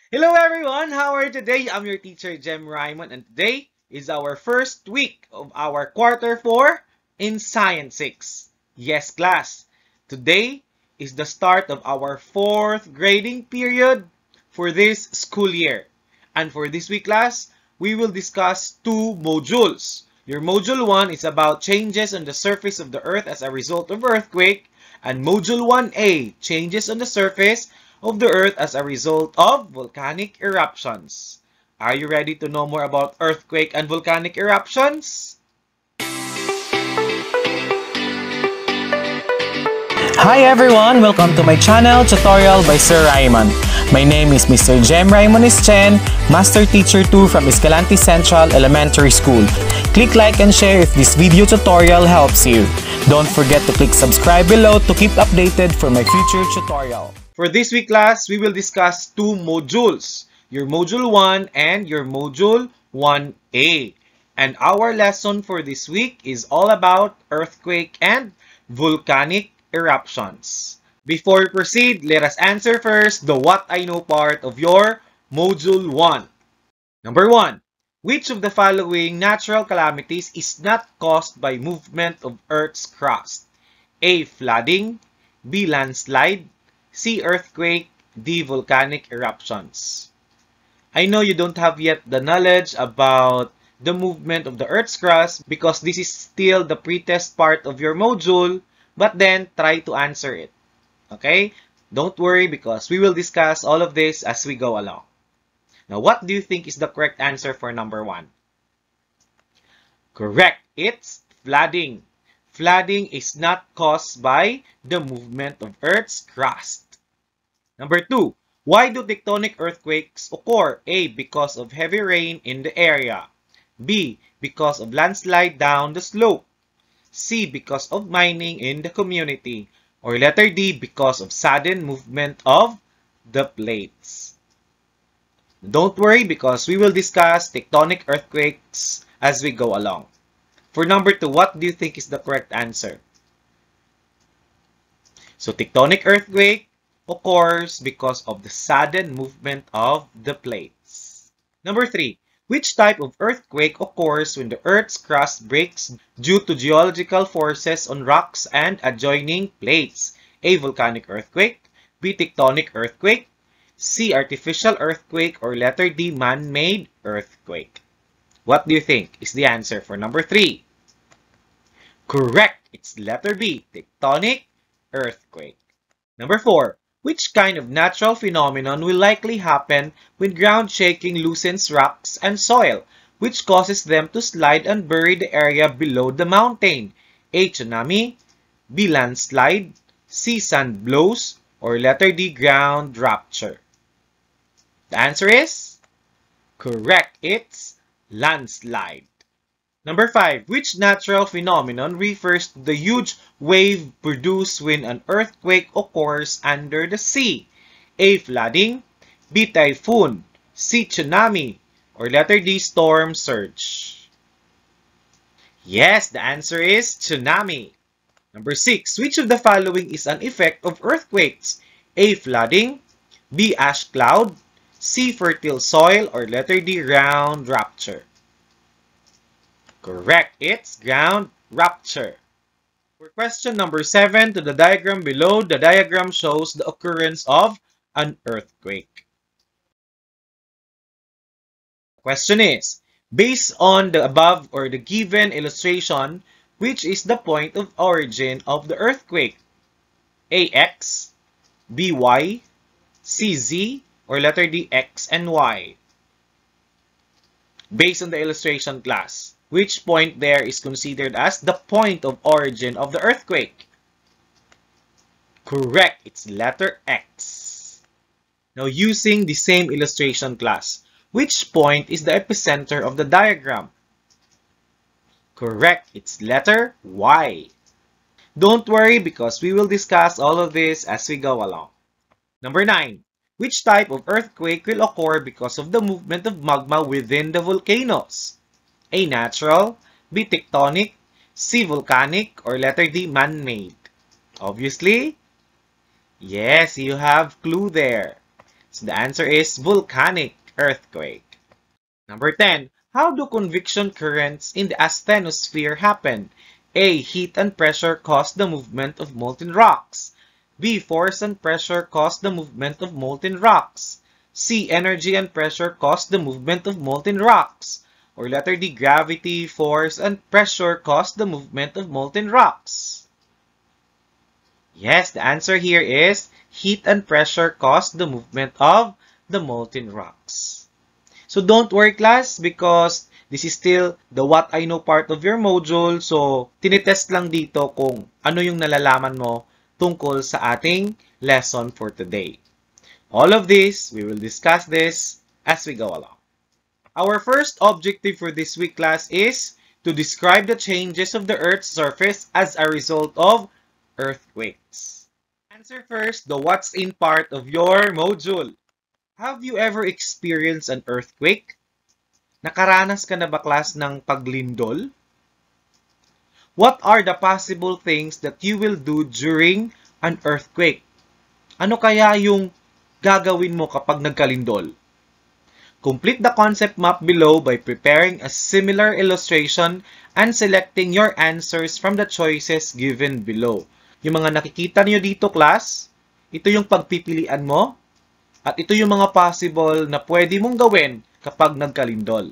Hello everyone, how are you today? I'm your teacher Jem Raymond and today is our first week of our quarter 4 in Science 6. Yes class, today is the start of our 4th grading period for this school year. And for this week class, we will discuss 2 modules. Your module 1 is about changes on the surface of the earth as a result of earthquake, and module 1A, changes on the surface of the earth as a result of volcanic eruptions. Are you ready to know more about earthquake and volcanic eruptions? Hi everyone! Welcome to my channel, Tutorial by Sir Raymond. My name is Mr. Jem Raymond Eschen, Master Teacher 2 from Escalante Central Elementary School. Click like and share if this video tutorial helps you. Don't forget to click subscribe below to keep updated for my future tutorial. For this week class, we will discuss 2 modules, your module 1 and your module 1A. And our lesson for this week is all about earthquake and volcanic eruptions. Before we proceed, let us answer first the what I know part of your module 1. Number 1. Which of the following natural calamities is not caused by movement of Earth's crust? A. Flooding, B. Landslide, C. Earthquake, D. Volcanic eruptions. I know you don't have yet the knowledge about the movement of the Earth's crust because this is still the pre-test part of your module, but then try to answer it. Okay? Don't worry because we will discuss all of this as we go along. Now, what do you think is the correct answer for number 1? Correct. It's flooding. Flooding is not caused by the movement of Earth's crust. Number 2. Why do tectonic earthquakes occur? A. Because of heavy rain in the area. B. Because of landslide down the slope. C. Because of mining in the community. Or letter D. Because of sudden movement of the plates. Don't worry because we will discuss tectonic earthquakes as we go along. For number 2, what do you think is the correct answer? So tectonic earthquake occurs because of the sudden movement of the plates. Number 3, which type of earthquake occurs when the Earth's crust breaks due to geological forces on rocks and adjoining plates? A. Volcanic earthquake, B. Tectonic earthquake, C. Artificial earthquake, or letter D. Man-made earthquake. What do you think is the answer for number 3? Correct! It's letter B. Tectonic earthquake. Number 4. Which kind of natural phenomenon will likely happen when ground shaking loosens rocks and soil, which causes them to slide and bury the area below the mountain? A. Tsunami, B. Landslide, C. Sand blows, or letter D. Ground rupture. The answer is correct. It's landslide. Number 5. Which natural phenomenon refers to the huge wave produced when an earthquake occurs under the sea? A. Flooding, B. Typhoon, C. Tsunami, or letter D. Storm surge. Yes, the answer is tsunami. Number 6. Which of the following is an effect of earthquakes? A. Flooding, B. Ash cloud, C. Fertile soil, or letter D. Ground rupture. Correct. It's ground rupture. For question number 7, to the diagram below, the diagram shows the occurrence of an earthquake. The question is, based on the above or the given illustration, which is the point of origin of the earthquake? A. X, B. Y, C. Z, or letter D. X and Y. Based on the illustration class, which point there is considered as the point of origin of the earthquake? Correct, it's letter X. Now using the same illustration class, which point is the epicenter of the diagram? Correct, it's letter Y. Don't worry because we will discuss all of this as we go along. Number 9. Which type of earthquake will occur because of the movement of magma within the volcanoes? A. Natural, B. Tectonic, C. Volcanic, or letter D. Man-made? Obviously, yes, you have clue there. So the answer is volcanic earthquake. Number 10. How do convection currents in the asthenosphere happen? A. Heat and pressure cause the movement of molten rocks. B. Force and pressure cause the movement of molten rocks. C. Energy and pressure cause the movement of molten rocks. Or letter D. Gravity, force, and pressure cause the movement of molten rocks. Yes, the answer here is heat and pressure cause the movement of the molten rocks. So don't worry class because this is still the what I know part of your module. So tinitest lang dito kung ano yung nalalaman mo tungkol sa ating lesson for today. All of this, we will discuss this as we go along. Our first objective for this week class is to describe the changes of the Earth's surface as a result of earthquakes. Answer first the what's in part of your module. Have you ever experienced an earthquake? Nakaranas ka na ba class ng paglindol? What are the possible things that you will do during an earthquake? Ano kaya yung gagawin mo kapag nagkalindol? Complete the concept map below by preparing a similar illustration and selecting your answers from the choices given below. Yung mga nakikita niyo dito class, ito yung pagpipilian mo at ito yung mga possible na pwede mong gawin kapag nagkalindol.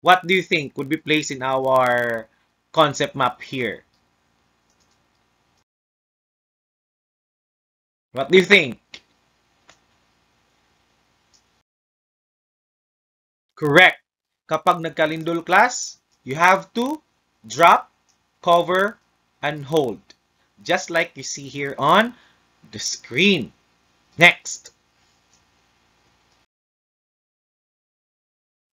What do you think could be placed in our concept map here? What do you think? Correct. Kapag nagkalindol class, you have to drop, cover, and hold. Just like you see here on the screen. Next.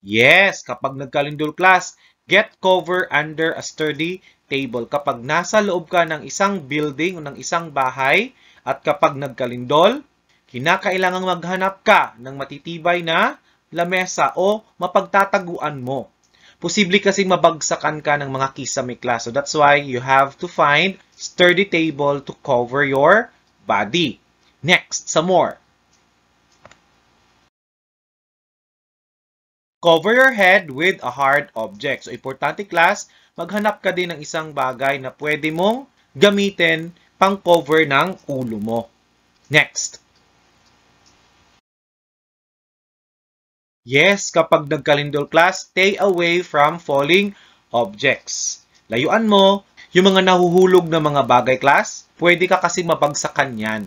Yes, kapag nagkalindol class, get cover under a sturdy table. Kapag nasa loob ka ng isang building o ng isang bahay at kapag nagkalindol, kinakailangang maghanap ka ng matitibay na lamesa o mapagtataguan mo. Posible kasing mabagsakan ka ng mga kisame class. So that's why you have to find sturdy table to cover your body. Next, some more. Cover your head with a hard object. So importante class, maghanap ka din ng isang bagay na pwede mong gamitin pang cover ng ulo mo. Next. Yes, kapag nagkalindol class, stay away from falling objects. Layuan mo yung mga nahuhulog na mga bagay class. Pwede ka kasi mabagsakan yan.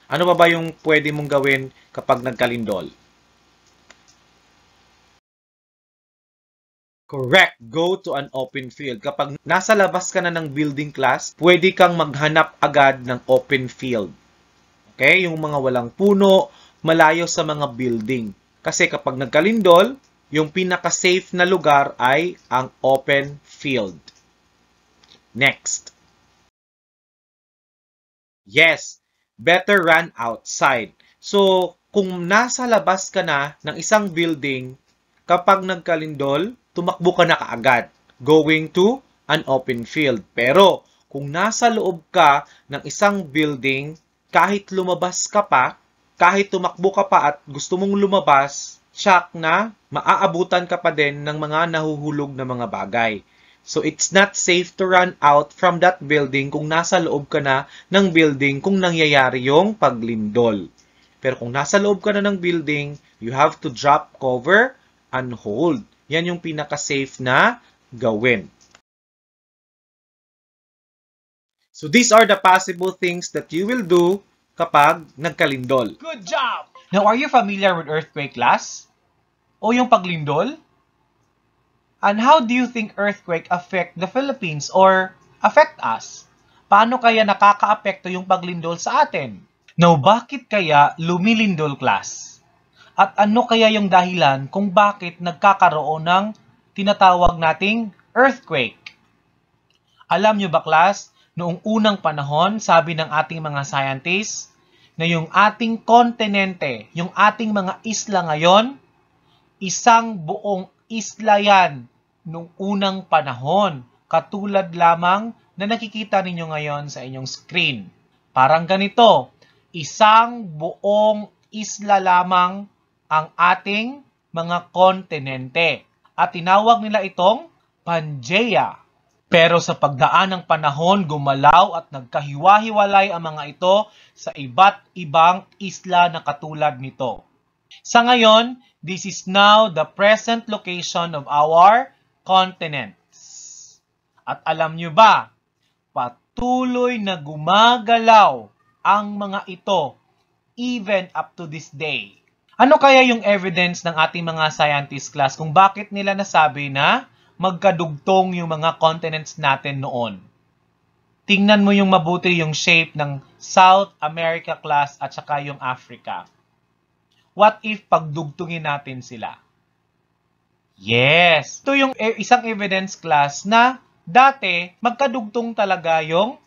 Ano ba yung pwede mong gawin kapag nagkalindol? Correct. Go to an open field. Kapag nasa labas ka na ng building class, pwede kang maghanap agad ng open field. Okay? Yung mga walang puno, malayo sa mga building. Kasi kapag nagkalindol, yung pinaka-safe na lugar ay ang open field. Next. Yes, better run outside. So, kung nasa labas ka na ng isang building, kapag nagkalindol, tumakbo ka na kaagad, going to an open field. Pero, kung nasa loob ka ng isang building, kahit lumabas ka pa, kahit tumakbo ka pa at gusto mong lumabas, tsak na maaabutan ka pa din ng mga nahuhulog na mga bagay. So, it's not safe to run out from that building kung nasa loob ka na ng building kung nangyayari yung paglindol. Pero kung nasa loob ka na ng building, you have to drop, cover, and hold. Yan yung pinaka-safe na gawin. So, these are the possible things that you will do kapag nagkalindol. Good job! Now, are you familiar with earthquake class? O yung paglindol? And how do you think earthquake affect the Philippines or affect us? Paano kaya nakaka-apekto yung paglindol sa atin? Now, bakit kaya lumilindol class? At ano kaya yung dahilan kung bakit nagkakaroon ng tinatawag nating earthquake? Alam nyo ba class, noong unang panahon, sabi ng ating mga scientists, na yung ating kontinente, yung ating mga isla ngayon, isang buong isla yan noong unang panahon, katulad lamang na nakikita ninyo ngayon sa inyong screen. Parang ganito, isang buong isla lamang ang ating mga kontinente. At tinawag nila itong Pangaea. Pero sa pagdaan ng panahon, gumalaw at nagkahiwa-hiwalay ang mga ito sa iba't ibang isla na katulad nito. Sa ngayon, this is now the present location of our continents. At alam nyo ba, patuloy na gumagalaw ang mga ito even up to this day. Ano kaya yung evidence ng ating mga scientist class kung bakit nila nasabi na magkadugtong yung mga continents natin noon? Tingnan mo yung mabuti yung shape ng South America class at saka yung Africa. What if pagdugtungin natin sila? Yes! Ito yung isang evidence class na dati magkadugtong talaga yung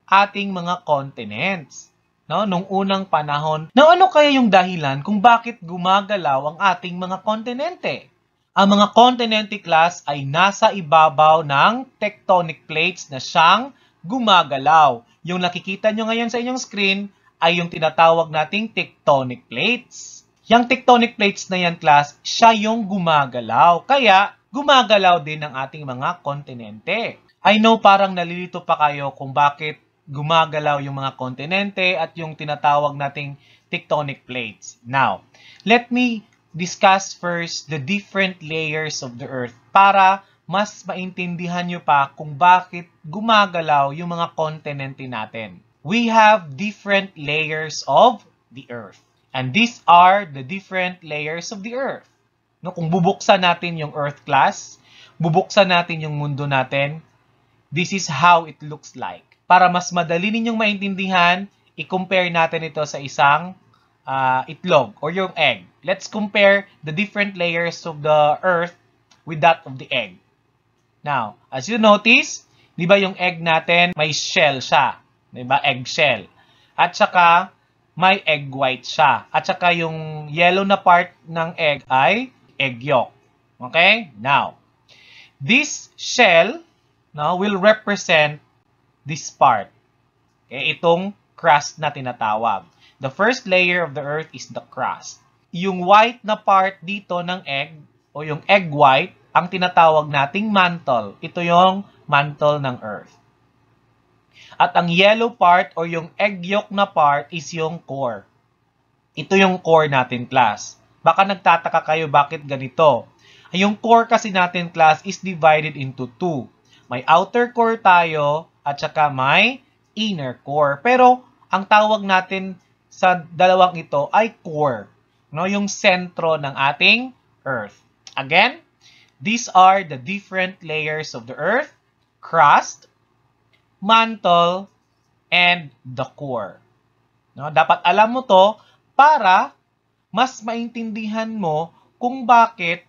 ating mga continents. No, nung unang panahon. Now, ano kaya yung dahilan kung bakit gumagalaw ang ating mga kontinente? Ang mga kontinente class ay nasa ibabaw ng tectonic plates na siyang gumagalaw. Yung nakikita nyo ngayon sa inyong screen ay yung tinatawag nating tectonic plates. Yung tectonic plates na yan class, siya yung gumagalaw. Kaya, gumagalaw din ang ating mga kontinente. I know parang nalilito pa kayo kung bakit gumagalaw yung mga kontinente at yung tinatawag nating tectonic plates. Now, let me discuss first the different layers of the Earth para mas maintindihan nyo pa kung bakit gumagalaw yung mga kontinente natin. We have different layers of the Earth. And these are the different layers of the Earth. No, kung bubuksan natin yung Earth class, bubuksan natin yung mundo natin, this is how it looks like. Para mas madali ninyong maintindihan, i-compare natin ito sa isang itlog or yung egg. Let's compare the different layers of the Earth with that of the egg. Now, as you notice, di ba yung egg natin may shell siya? Di ba? Egg shell. At saka may egg white siya. At saka yung yellow na part ng egg ay egg yolk. Okay? Now, this shell will represent this part. Okay, itong crust na tinatawag. The first layer of the Earth is the crust. Yung white na part dito ng egg, o yung egg white, ang tinatawag nating mantle. Ito yung mantle ng Earth. At ang yellow part, o yung egg yolk na part, is yung core. Ito yung core natin, class. Baka nagtataka kayo bakit ganito. Yung core kasi natin, class, is divided into two. May outer core tayo, at saka may inner core. Pero, ang tawag natin sa dalawang ito ay core. No? Yung sentro ng ating Earth. Again, these are the different layers of the Earth: crust, mantle, and the core. No? Dapat alam mo to para mas maintindihan mo kung bakit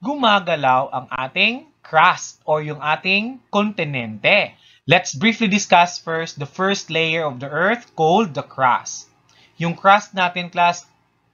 gumagalaw ang ating crust or yung ating kontinente. Let's briefly discuss first the first layer of the Earth called the crust. Yung crust natin, class,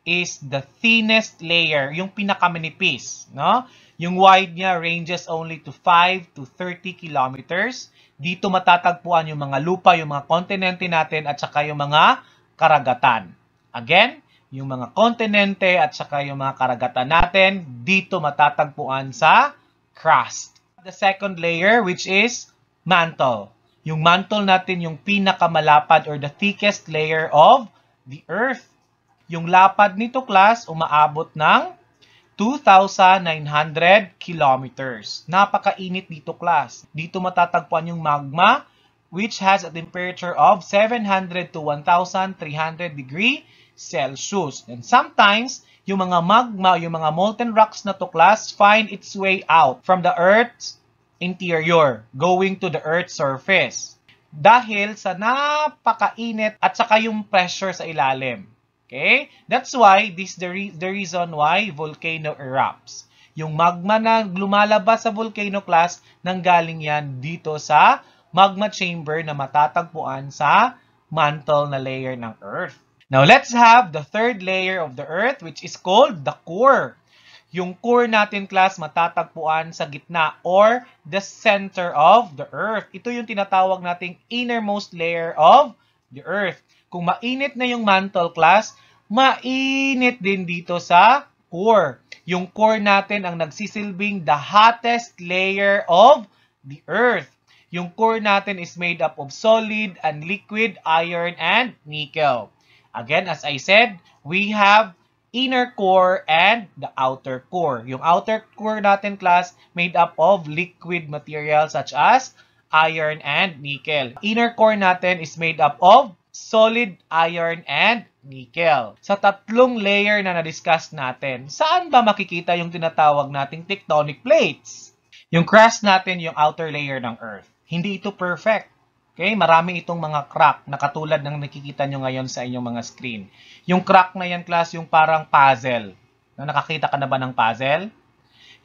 is the thinnest layer, yung pinakamanipis. No? Yung wide niya ranges only to 5 to 30 kilometers. Dito matatagpuan yung mga lupa, yung mga kontinente natin, at saka yung mga karagatan. Again, yung mga kontinente at saka yung mga karagatan natin, dito matatagpuan sa crust. The second layer, which is mantle. Yung mantle natin, yung pinakamalapad or the thickest layer of the Earth. Yung lapad nito, class, umaabot ng 2,900 kilometers. Napakainit dito, class. Dito matatagpuan yung magma, which has a temperature of 700 to 1,300 degree Celsius. And sometimes, yung mga magma, yung mga molten rocks na to, class, find its way out from the Earth's interior, going to the Earth's surface. Dahil sa napakainit at saka yung pressure sa ilalim. Okay? That's why, this the reason why volcano erupts. Yung magma na lumalabas sa volcano, class, nanggaling yan dito sa magma chamber na matatagpuan sa mantle na layer ng Earth. Now, let's have the third layer of the Earth, which is called the core. Yung core natin, class, matatagpuan sa gitna or the center of the Earth. Ito yung tinatawag nating innermost layer of the Earth. Kung mainit na yung mantle, class, Mainit din dito sa core. Yung core natin ang nagsisilbing the hottest layer of the Earth. Yung core natin is made up of solid and liquid iron and nickel. Again, as I said, we have inner core and the outer core. Yung outer core natin, class, made up of liquid materials such as iron and nickel. Inner core natin is made up of solid iron and nickel. Sa tatlong layer na na-discuss natin, saan ba makikita yung tinatawag nating tectonic plates? Yung crust natin, yung outer layer ng Earth. Hindi ito perfect. Okay? Marami itong mga crack na katulad ng nakikita nyo ngayon sa inyong mga screen. Yung crack na yan, class, yung parang puzzle. Nakakita ka na ba ng puzzle?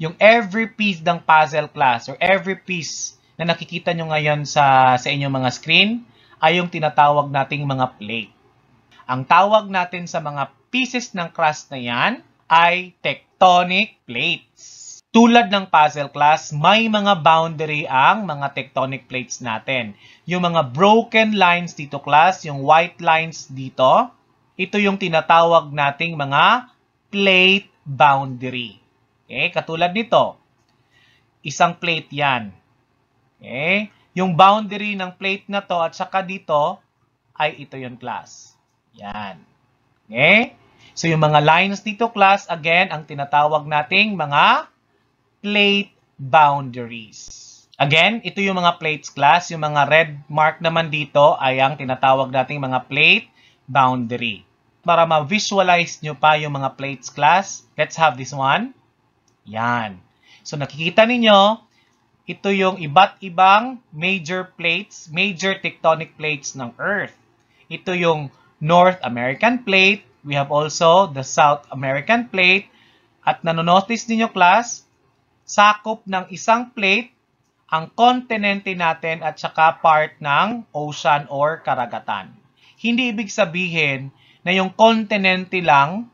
Yung every piece ng puzzle, class, or every piece na nakikita nyo ngayon sa inyong mga screen, ay yung tinatawag nating mga plate. Ang tawag natin sa mga pieces ng crust na yan ay tectonic plates. Tulad ng puzzle, class, may mga boundary ang mga tectonic plates natin. Yung mga broken lines dito, class, yung white lines dito, ito yung tinatawag nating mga plate boundary. Okay? Katulad nito, isang plate yan. Okay? Yung boundary ng plate na to at saka dito ay ito yung, class. Yan. Okay? So, yung mga lines dito, class, again, ang tinatawag nating mga plate boundaries. Again, ito yung mga plates, class. Yung mga red mark naman dito ay ang tinatawag nating mga plate boundary. Para ma-visualize nyo pa yung mga plates, class, let's have this one. Yan. So, nakikita ninyo, ito yung iba't ibang major plates, major tectonic plates ng Earth. Ito yung North American plate. We have also the South American plate. At nanonotice ninyo, class, sakop ng isang plate ang kontinente natin at saka part ng ocean or karagatan. Hindi ibig sabihin na yung kontinente lang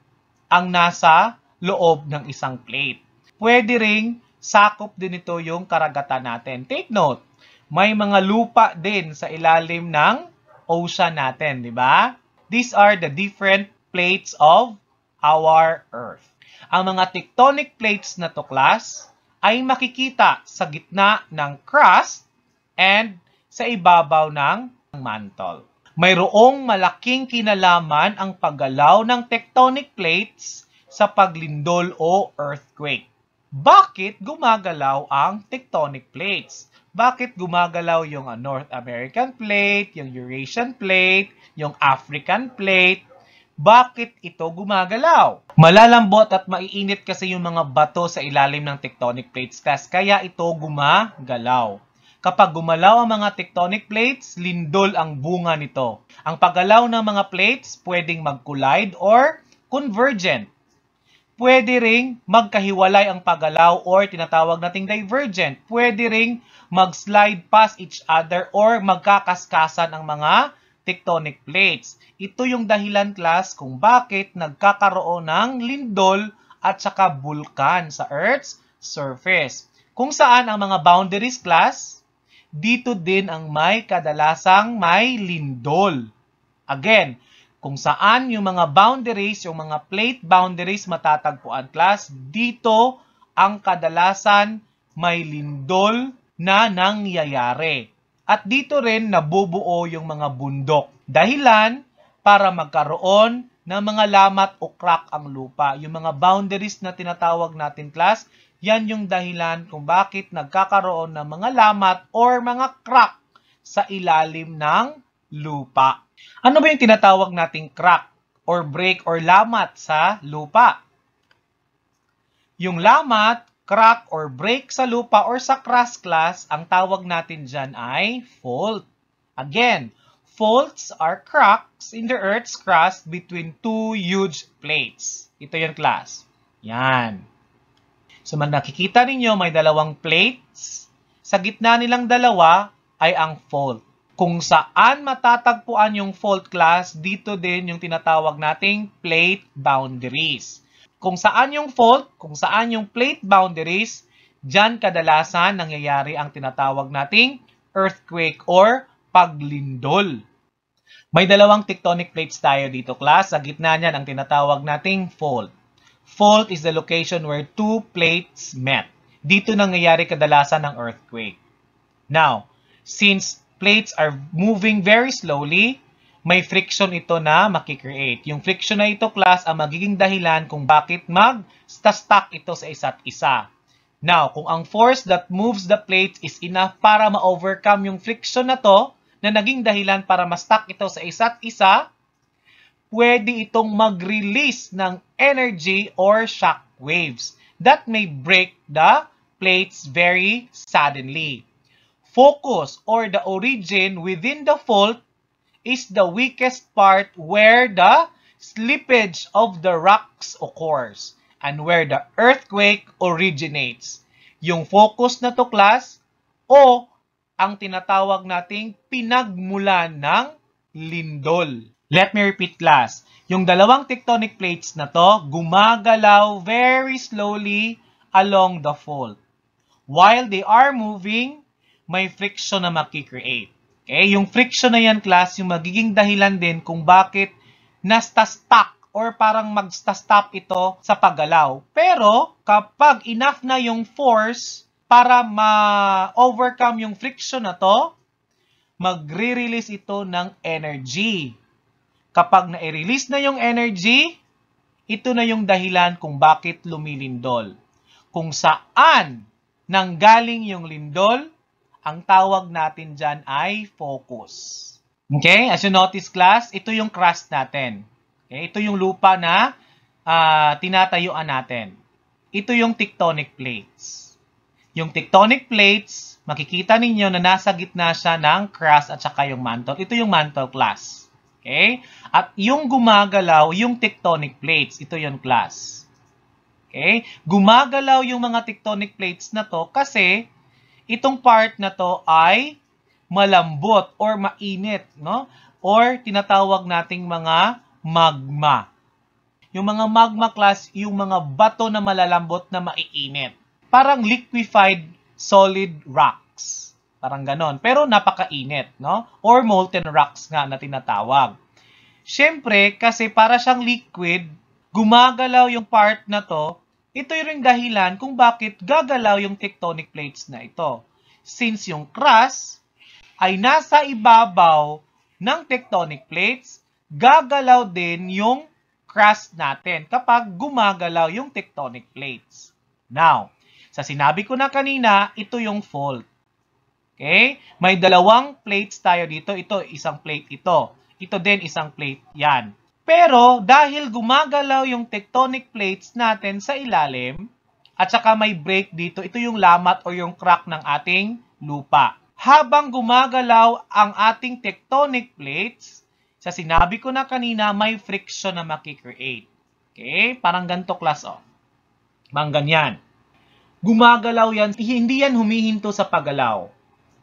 ang nasa loob ng isang plate. Pwede ring sakop din ito yung karagatan natin. Take note, may mga lupa din sa ilalim ng ocean natin, di ba? These are the different plates of our Earth. Ang mga tectonic plates na to, class, ay makikita sa gitna ng crust and sa ibabaw ng mantle. Mayroong malaking kinalaman ang paggalaw ng tectonic plates sa paglindol o earthquake. Bakit gumagalaw ang tectonic plates? Bakit gumagalaw yung North American plate, yung Eurasian plate, yung African plate? Bakit ito gumagalaw? Malalambot at maiinit kasi yung mga bato sa ilalim ng tectonic plates, class, kaya ito gumagalaw. Kapag gumalaw ang mga tectonic plates, lindol ang bunga nito. Ang paggalaw ng mga plates pwedeng mag-collide or convergent. Pwede ring magkahiwalay ang paggalaw or tinatawag nating divergent. Pwede ring mag-slide past each other or magkakaskasan ang mga tectonic plates. Ito yung dahilan, class, kung bakit nagkakaroon ng lindol at saka bulkan sa Earth's surface. Kung saan ang mga boundaries, class, dito din ang may kadalasang may lindol. Again, kung saan yung mga boundaries, yung mga plate boundaries matatagpuan, class, dito ang kadalasan may lindol na nangyayari. At dito rin nabubuo yung mga bundok. Dahilan para magkaroon ng mga lamat o crack ang lupa. Yung mga boundaries na tinatawag natin, class, yan yung dahilan kung bakit nagkakaroon ng mga lamat or mga crack sa ilalim ng lupa. Ano ba yung tinatawag nating crack or break or lamat sa lupa? Yung lamat, crack or break sa lupa or sa crust, class, ang tawag natin dyan ay fault. Again, faults are cracks in the Earth's crust between two huge plates. Ito yung, class. Yan. So, nakikita ninyo may dalawang plates. Sa gitna nilang dalawa ay ang fault. Kung saan matatagpuan yung fault, class, dito din yung tinatawag nating plate boundaries. Kung saan yung fault, kung saan yung plate boundaries, dyan kadalasan nangyayari ang tinatawag nating earthquake or paglindol. May dalawang tectonic plates tayo dito, class. Sa gitna niyan ang tinatawag nating fault. Fault is the location where two plates met. Dito nangyayari kadalasan ng earthquake. Now, since plates are moving very slowly, may friction ito na makikreate. Yung friction na ito, class, ang magiging dahilan kung bakit mag-stuck ito sa isa't isa. Now, kung ang force that moves the plates is enough para ma-overcome yung friction na to, na naging dahilan para ma-stuck ito sa isa't isa, pwede itong mag-release ng energy or shock waves that may break the plates very suddenly. Focus or the origin within the fault is the weakest part where the slippage of the rocks occurs and where the earthquake originates. Yung focus na to, class, o ang tinatawag nating pinagmulan ng lindol. Let me repeat, class. Yung dalawang tectonic plates na to gumagalaw very slowly along the fault. While they are moving, may friction na makikreate. Okay? Yung friction na yan, class, yung magiging dahilan din kung bakit nasta-stuck or parang magsta-stop ito sa paggalaw. Pero kapag enough na yung force para ma-overcome yung friction na to, magre-release ito ng energy. Kapag na-release na yung energy, ito na yung dahilan kung bakit lumilindol. Kung saan nanggaling yung lindol, ang tawag natin dyan ay focus. Okay? As you notice, class, ito yung crust natin. Okay? Ito yung lupa na tinatayuan natin. Ito yung tectonic plates. Yung tectonic plates, makikita ninyo na nasa gitna siya ng crust at saka yung mantle. Ito yung mantle, class. Okay? At yung gumagalaw, yung tectonic plates, ito yung class. Okay? Gumagalaw yung mga tectonic plates na to kasi itong part na to ay malambot or mainit, no? Or tinatawag nating mga magma. Yung mga magma, class, yung mga bato na malalambot na maiinit. Parang liquefied solid rocks. Parang ganon. Pero napakainit, no? Or molten rocks nga na tinatawag. Siyempre, kasi para siyang liquid, gumagalaw yung part na to. Ito yung dahilan kung bakit gagalaw yung tectonic plates na ito. Since yung crust ay nasa ibabaw ng tectonic plates, gagalaw din yung crust natin kapag gumagalaw yung tectonic plates. Now, sa sinabi ko na kanina, ito yung fault. Okay? May dalawang plates tayo dito. Ito, isang plate ito. Ito din, isang plate yan. Pero dahil gumagalaw yung tectonic plates natin sa ilalim, at saka may break dito, ito yung lamat o yung crack ng ating lupa. Habang gumagalaw ang ating tectonic plates, sa sinabi ko na kanina, may friction na makikreate. Okay? Parang ganito, class, oh. Parang ganyan. Gumagalaw yan, hindi yan humihinto sa paggalaw.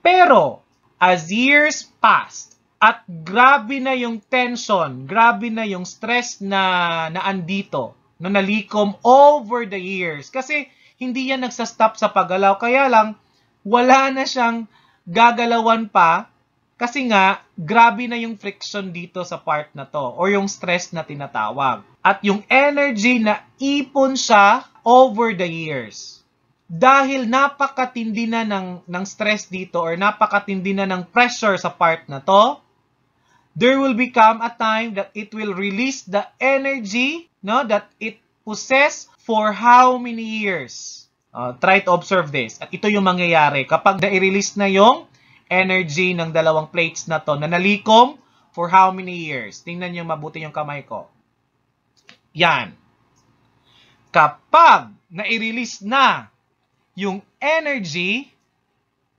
Pero, as years passed, at grabe na yung tension, grabe na yung stress na andito, na nalikom over the years. Kasi hindi yan nagsastop sa paggalaw. Kaya lang, wala na siyang gagalawan pa. Kasi nga, grabe na yung friction dito sa part na to. Or yung stress na tinatawag. At yung energy na ipon siya over the years. Dahil napakatindi na ng stress dito or napakatindi na ng pressure sa part na to, there will become a time that it will release the energy, no, that it possess for how many years? Try to observe this. At ito yung mangyayari kapag na-release na yung energy ng dalawang plates na to na nalikom for how many years? Tingnan niyo mabuti yung kamay ko. Yan. Kapag na-release na yung energy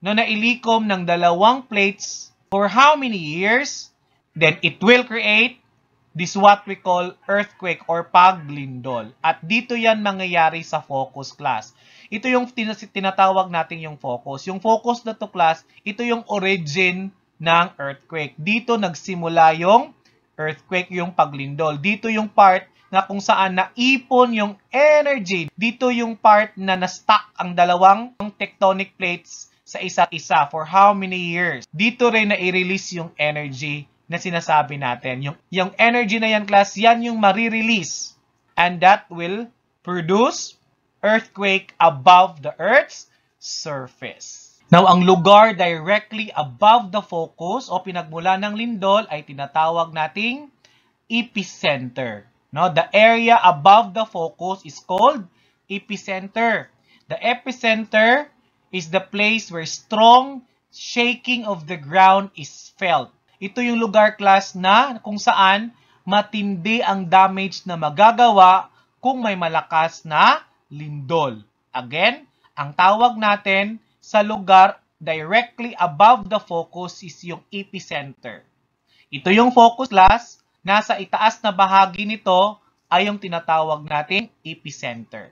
na nailikom ng dalawang plates for how many years, then it will create this what we call earthquake or paglindol. At dito yan mangyayari sa focus, class. Ito yung tinatawag natin yung focus. Yung focus na to, class, ito yung origin ng earthquake. Dito nagsimula yung earthquake, yung paglindol. Dito yung part na kung saan naipon yung energy. Dito yung part na na-stuck ang dalawang tectonic plates sa isa't isa for how many years. Dito rin na i-release yung energy na sinasabi natin. Yung energy na yan, class, yan yung marirelease. And that will produce earthquake above the Earth's surface. Now, ang lugar directly above the focus o pinagmula ng lindol ay tinatawag nating epicenter. No, the area above the focus is called epicenter. The epicenter is the place where strong shaking of the ground is felt. Ito yung lugar, class, na kung saan matindi ang damage na magagawa kung may malakas na lindol. Again, ang tawag natin sa lugar directly above the focus is yung epicenter. Ito yung focus, class. Nasa itaas na bahagi nito ay yung tinatawag nating epicenter.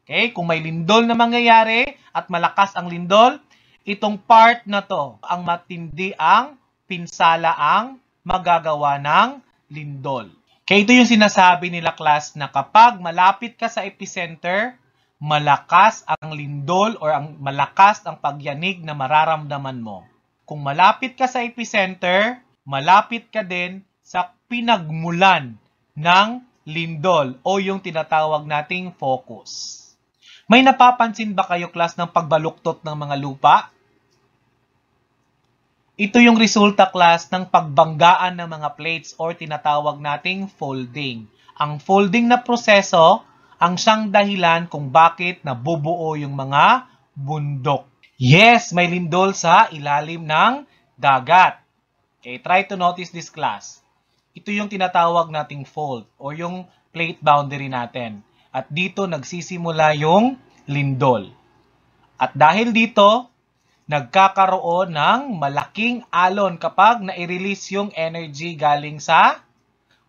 Okay? Kung may lindol na mangyayari at malakas ang lindol, itong part na to, ang matindi ang pinsala ang magagawa ng lindol. Okay? Ito yung sinasabi nila, class, na kapag malapit ka sa epicenter, malakas ang lindol or malakas ang pagyanig na mararamdaman mo. Kung malapit ka sa epicenter, malapit ka din sa pinagmulan ng lindol o yung tinatawag nating focus. May napapansin ba kayo, class, ng pagbaluktot ng mga lupa? Ito yung resulta, class, ng pagbanggaan ng mga plates or tinatawag nating folding. Ang folding na proseso ang siyang dahilan kung bakit nabubuo yung mga bundok. Yes, may lindol sa ilalim ng dagat. Okay, try to notice this, class. Ito yung tinatawag nating fold o yung plate boundary natin. At dito nagsisimula yung lindol. At dahil dito, nagkakaroon ng malaking alon kapag na-release yung energy galing sa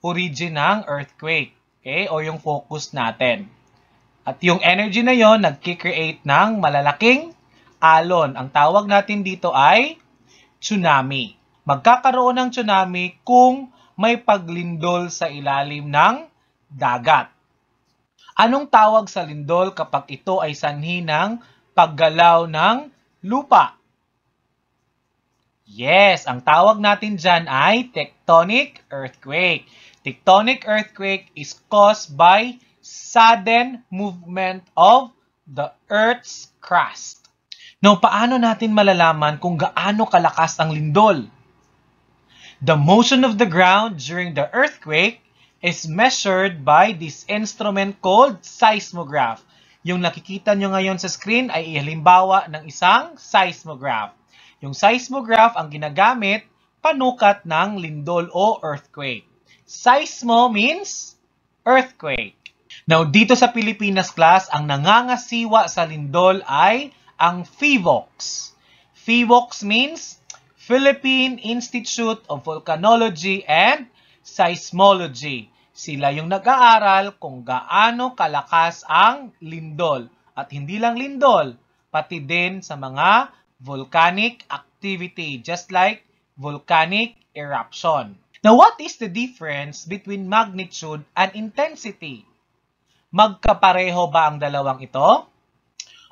origin ng earthquake. Okay? O yung focus natin. At yung energy na yon nagki-create ng malalaking alon. Ang tawag natin dito ay tsunami. Magkakaroon ng tsunami kung may paglindol sa ilalim ng dagat. Anong tawag sa lindol kapag ito ay sanhi ng paggalaw ng lupa? Yes, ang tawag natin dyan ay tectonic earthquake. Tectonic earthquake is caused by sudden movement of the Earth's crust. Now, paano natin malalaman kung gaano kalakas ang lindol? The motion of the ground during the earthquake is measured by this instrument called seismograph. Yung nakikita nyo ngayon sa screen ay halimbawa ng isang seismograph. Yung seismograph ang ginagamit panukat ng lindol o earthquake. Seismo means earthquake. Now, dito sa Pilipinas, class, ang nangangasiwa sa lindol ay ang PHIVOLCS. PHIVOLCS means Philippine Institute of Volcanology and Seismology. Sila yung nag-aaral kung gaano kalakas ang lindol. At hindi lang lindol, pati din sa mga volcanic activity, just like volcanic eruption. Now, what is the difference between magnitude and intensity? Magkapareho ba ang dalawang ito?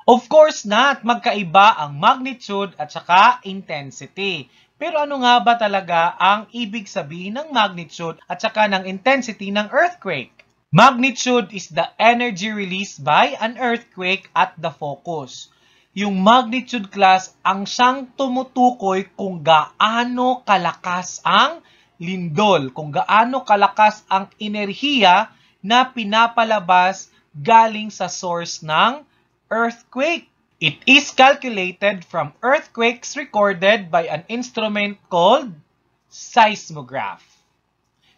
Of course not. Magkaiba ang magnitude at saka intensity. Pero ano nga ba talaga ang ibig sabihin ng magnitude at saka ng intensity ng earthquake? Magnitude is the energy released by an earthquake at the focus. Yung magnitude, class, ang siyang tumutukoy kung gaano kalakas ang lindol, kung gaano kalakas ang enerhiya na pinapalabas galing sa source ng earthquake. It is calculated from earthquakes recorded by an instrument called seismograph.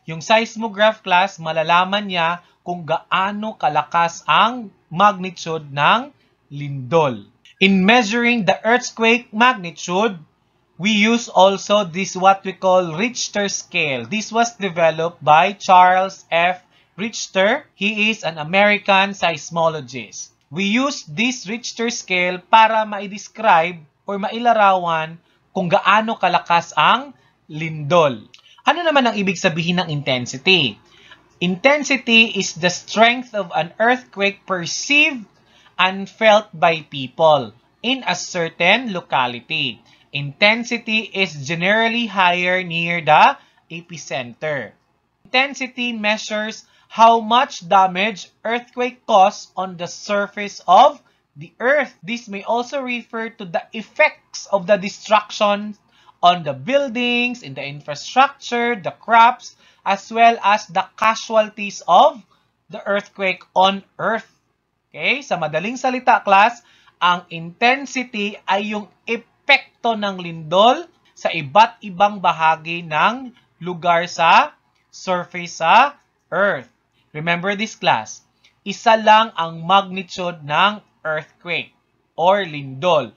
Yung seismograph, class, malalaman niya kung gaano kalakas ang magnitude ng lindol. In measuring the earthquake magnitude, we use also this what we call Richter scale. This was developed by Charles F. Richter. He is an American seismologist. We use this Richter scale para ma-describe or mailarawan kung gaano kalakas ang lindol. Ano naman ang ibig sabihin ng intensity? Intensity is the strength of an earthquake perceived and felt by people in a certain locality. Intensity is generally higher near the epicenter. Intensity measures how much damage earthquake caused on the surface of the earth. This may also refer to the effects of the destruction on the buildings, in the infrastructure, the crops, as well as the casualties of the earthquake on earth. Okay? Sa madaling salita, class, ang intensity ay yung epekto ng lindol sa iba't ibang bahagi ng lugar sa surface sa earth. Remember this, class. Isa lang ang magnitude ng earthquake or lindol.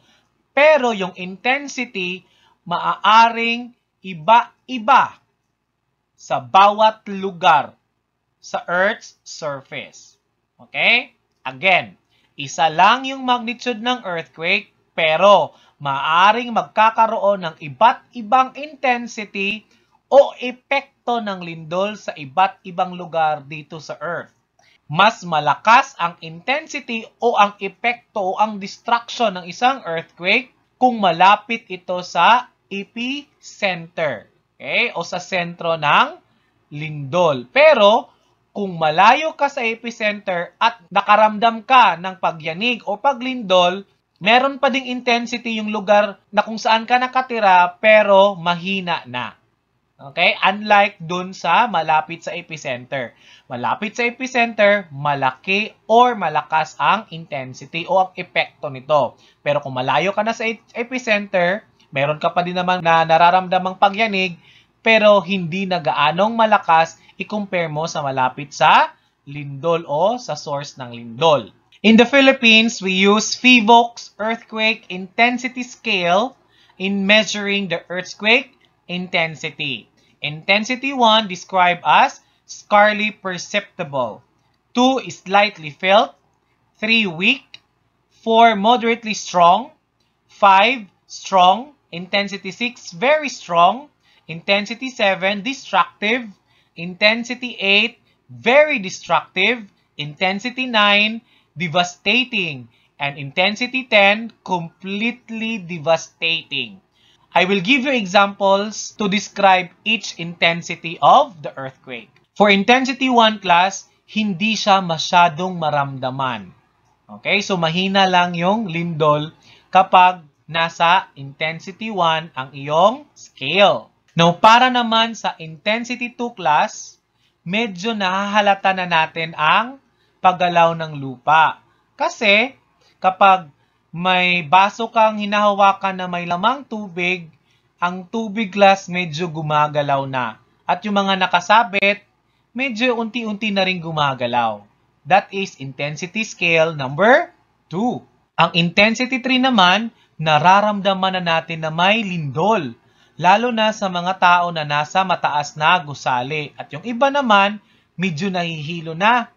Pero yung intensity, maaaring iba-iba sa bawat lugar sa Earth's surface. Okay? Again, isa lang yung magnitude ng earthquake, pero maaaring magkakaroon ng iba't ibang intensity o epekto ng lindol sa iba't ibang lugar dito sa Earth. Mas malakas ang intensity o ang epekto o ang destruction ng isang earthquake kung malapit ito sa epicenter, okay? O sa sentro ng lindol. Pero kung malayo ka sa epicenter at nakaramdam ka ng pagyanig o paglindol, meron pa ding intensity yung lugar na kung saan ka nakatira pero mahina na. Okay? Unlike dun sa malapit sa epicenter. Malapit sa epicenter, malaki or malakas ang intensity o ang epekto nito. Pero kung malayo ka na sa epicenter, meron ka pa din naman na nararamdamang pagyanig, pero hindi na gaanong malakas i-compare mo sa malapit sa lindol o sa source ng lindol. In the Philippines, we use PHIVOLCS Earthquake Intensity Scale in measuring the earthquake intensity. Intensity 1 described as scarcely perceptible. 2 is slightly felt. 3 weak. 4 moderately strong. 5 strong. Intensity 6 very strong. Intensity 7 destructive. Intensity 8 very destructive. Intensity 9 devastating. And intensity 10 completely devastating. I will give you examples to describe each intensity of the earthquake. For intensity 1 class, hindi siya masyadong maramdaman. Okay? So, mahina lang yung lindol kapag nasa intensity 1 ang iyong scale. Now, para naman sa intensity 2 class, medyo nahahalata na natin ang paggalaw ng lupa. Kasi, kapag may baso kang hinahawakan na may lamang tubig, ang tubig glass medyo gumagalaw na. At yung mga nakasabit, medyo unti-unti na rin gumagalaw. That is intensity scale number 2. Ang intensity 3 naman, nararamdaman na natin na may lindol. Lalo na sa mga tao na nasa mataas na gusali. At yung iba naman, medyo nahihilo na.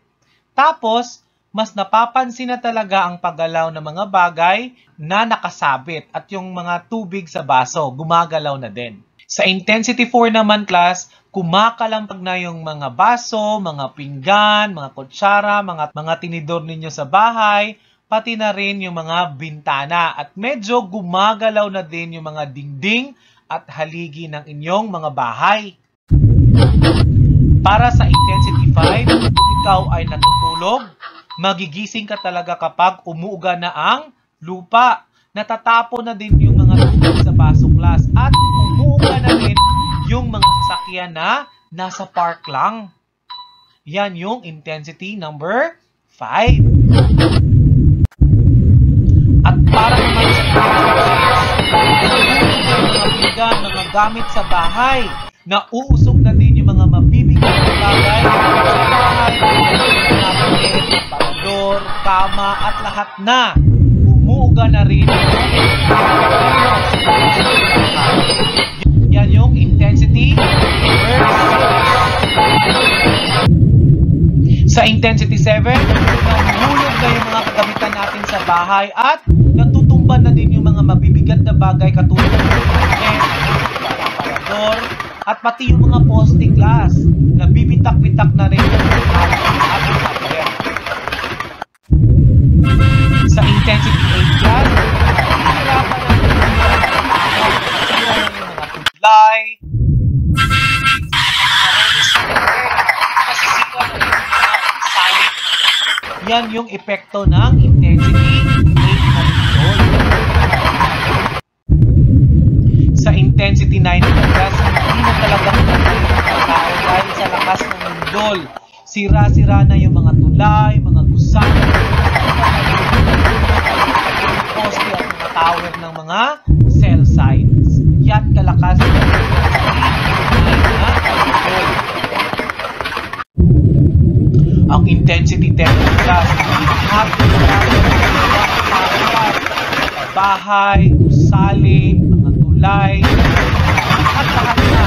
Tapos, mas napapansin na talaga ang paggalaw ng mga bagay na nakasabit at yung mga tubig sa baso, gumagalaw na din. Sa intensity 4 naman class, kumakalampag na yung mga baso, mga pinggan, mga kutsara, mga tinidor ninyo sa bahay, pati na rin yung mga bintana at medyo gumagalaw na din yung mga dingding at haligi ng inyong mga bahay. Para sa intensity 5, kung ikaw ay natutulog, magigising ka talaga kapag umuuga na ang lupa. Natatapo na din yung mga tubig sa baso class at umuuga na din yung mga sasakyan na nasa park lang. Yan yung intensity number 5. At para naman sa mga gamit sa bahay, nauusog na din yung mga mabibigat na bagay sa bahay, parador, kama at lahat na. Umuuga na rin yan yung intensity number 6. Sa intensity 7, nahulog na yung mga kagamitan natin sa bahay at natutumban na din yung mga mabibigat na bagay katulad ng parador at pati yung mga poste glass. Nabibitak-bitak na rin yung sa intensity 8 class, hihirapan na yung mga tudlay, Yan yung epekto ng intensity 8 na lindol. Sa intensity 9 na gas, hindi na talaga pinatay ng tao dahil sa lakas ng lindol. Sira-sira na yung mga tulay, mga gusali, poste at mga tower ng mga cell sites. Yan kalakas ng ang intensity 10 plus bahay, gusali, mga tulay, at lahat na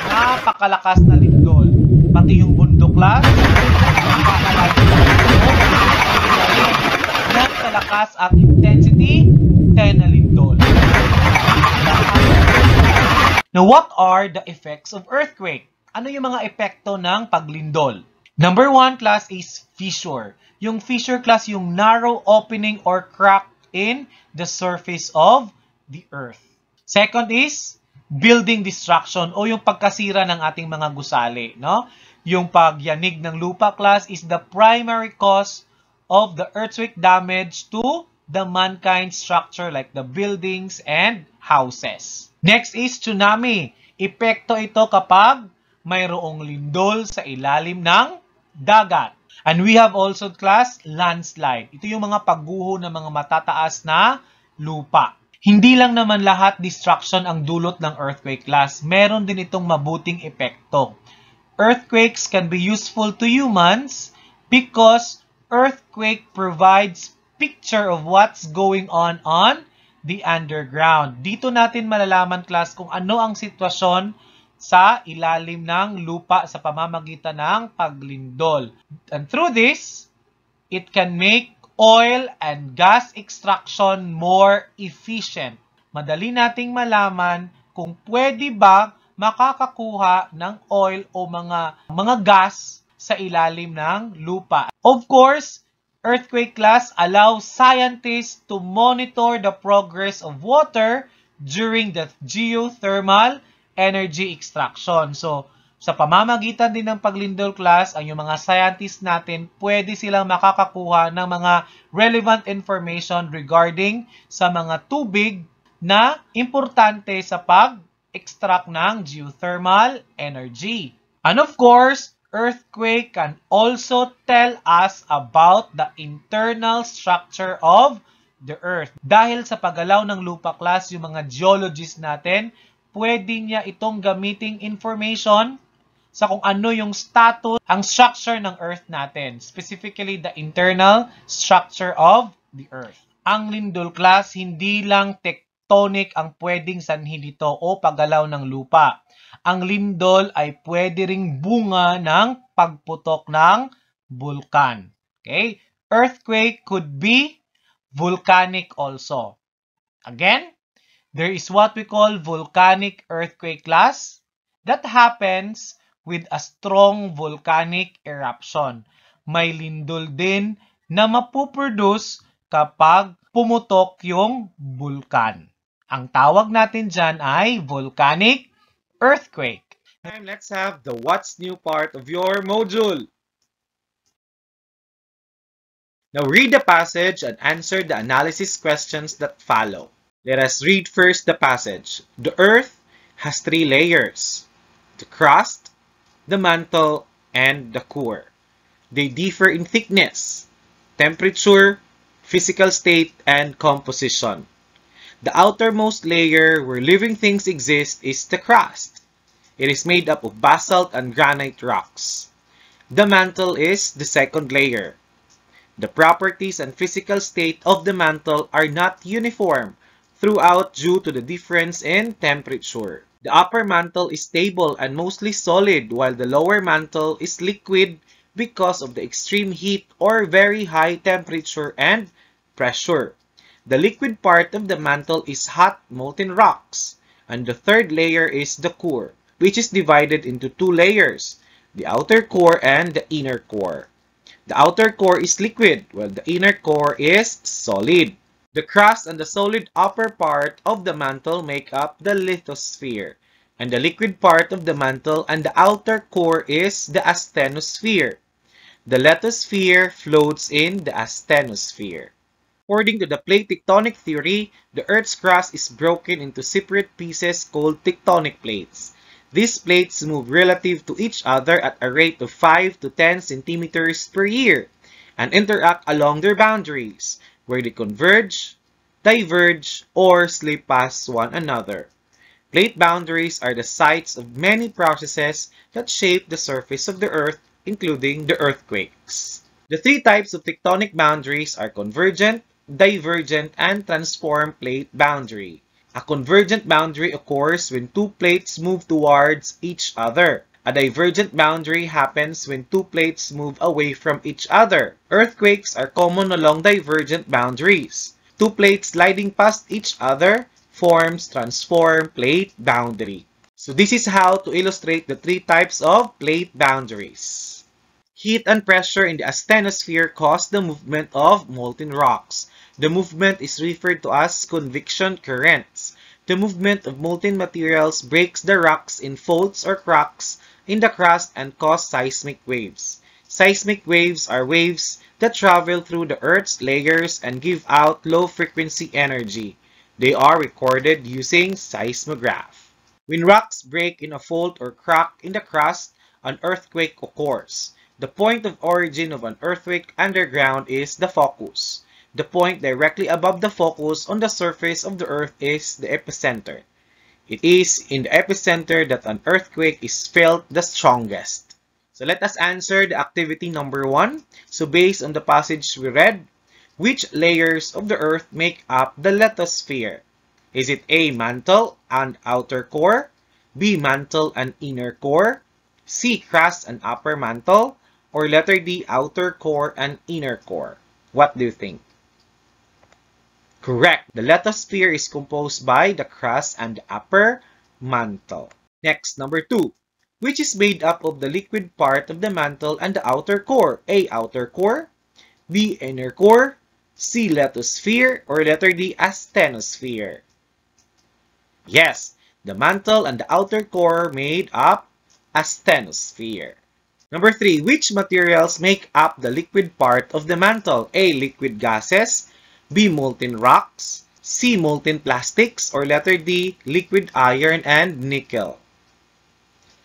napakalakas na lindol. Pati yung bundok class, napakalakas na lindol. Yan kalakas at intensity 10 na lindol. Now, what are the effects of earthquake? Ano yung mga epekto ng paglindol? Number 1 class is fissure. Yung fissure class, yung narrow opening or crack in the surface of the earth. Second is building destruction o yung pagkasira ng ating mga gusali. No? Yung pagyanig ng lupa class is the primary cause of the earthquake damage to the mankind structure like the buildings and houses. Next is tsunami. Epekto ito kapag mayroong lindol sa ilalim ng dagat. And we have also class landslide. Ito yung mga pagguho ng mga matataas na lupa. Hindi lang naman lahat destruction ang dulot ng earthquake class. Meron din itong mabuting epekto. Earthquakes can be useful to humans because earthquake provides picture of what's going on the underground. Dito natin malalaman class kung ano ang sitwasyon sa ilalim ng lupa sa pamamagitan ng paglindol. And through this, it can make oil and gas extraction more efficient. Madali nating malaman kung pwede ba makakakuha ng oil o mga gas sa ilalim ng lupa. Of course, earthquake class allows scientists to monitor the progress of water during the geothermal energy extraction. So, sa pamamagitan din ng paglindol class, ang yung mga scientists natin, pwede silang makakakuha ng mga relevant information regarding sa mga tubig na importante sa pag-extract ng geothermal energy. And of course, earthquake can also tell us about the internal structure of the earth. Dahil sa paggalaw ng lupa class, yung mga geologists natin, pwede niya itong gamiting information sa kung ano yung status, ang structure ng earth natin. Specifically, the internal structure of the earth. Ang lindol class, hindi lang tectonic ang pwedeng sanhi dito o paggalaw ng lupa. Ang lindol ay pwede ring bunga ng pagputok ng bulkan. Okay? Earthquake could be volcanic also. Again, there is what we call volcanic earthquake class that happens with a strong volcanic eruption. May lindol din na mapuproduce kapag pumutok yung bulkan. Ang tawag natin dyan ay volcanic earthquake. Let's have the what's new part of your module. Now read the passage and answer the analysis questions that follow. Let us read first the passage. The earth has 3 layers: the crust, the mantle, and the core. They differ in thickness, temperature, physical state, and composition. The outermost layer where living things exist is the crust. It is made up of basalt and granite rocks. The mantle is the second layer. The properties and physical state of the mantle are not uniform throughout due to the difference in temperature. The upper mantle is stable and mostly solid, while the lower mantle is liquid because of the extreme heat or very high temperature and pressure. The liquid part of the mantle is hot molten rocks, and the third layer is the core, which is divided into 2 layers, the outer core and the inner core. The outer core is liquid, while the inner core is solid. The crust and the solid upper part of the mantle make up the lithosphere, and the liquid part of the mantle and the outer core is the asthenosphere. The lithosphere floats in the asthenosphere. According to the plate tectonic theory, the Earth's crust is broken into separate pieces called tectonic plates. These plates move relative to each other at a rate of 5 to 10 centimeters per year and interact along their boundaries, where they converge, diverge, or slip past one another. Plate boundaries are the sites of many processes that shape the surface of the Earth, including the earthquakes. The three types of tectonic boundaries are convergent, divergent, and transform plate boundary. A convergent boundary occurs when two plates move towards each other. A divergent boundary happens when two plates move away from each other. Earthquakes are common along divergent boundaries. Two plates sliding past each other forms transform plate boundary. So this is how to illustrate the three types of plate boundaries. Heat and pressure in the asthenosphere cause the movement of molten rocks. The movement is referred to as convection currents. The movement of molten materials breaks the rocks in faults or cracks in the crust and cause seismic waves. Seismic waves are waves that travel through the Earth's layers and give out low-frequency energy. They are recorded using seismograph. When rocks break in a fault or crack in the crust, an earthquake occurs. The point of origin of an earthquake underground is the focus. The point directly above the focus on the surface of the Earth is the epicenter. It is in the epicenter that an earthquake is felt the strongest. So let us answer the activity number 1. So based on the passage we read, which layers of the Earth make up the lithosphere? Is it A, mantle and outer core, B, mantle and inner core, C, crust and upper mantle, or letter D, outer core and inner core? What do you think? Correct. The lithosphere is composed by the crust and the upper mantle. Next, number 2. Which is made up of the liquid part of the mantle and the outer core? A, outer core, B, inner core, C, lithosphere, or letter D, asthenosphere? Yes, the mantle and the outer core made up asthenosphere. Number 3, which materials make up the liquid part of the mantle? A, liquid gases, B, molten rocks, C, molten plastics, or letter D, liquid iron and nickel?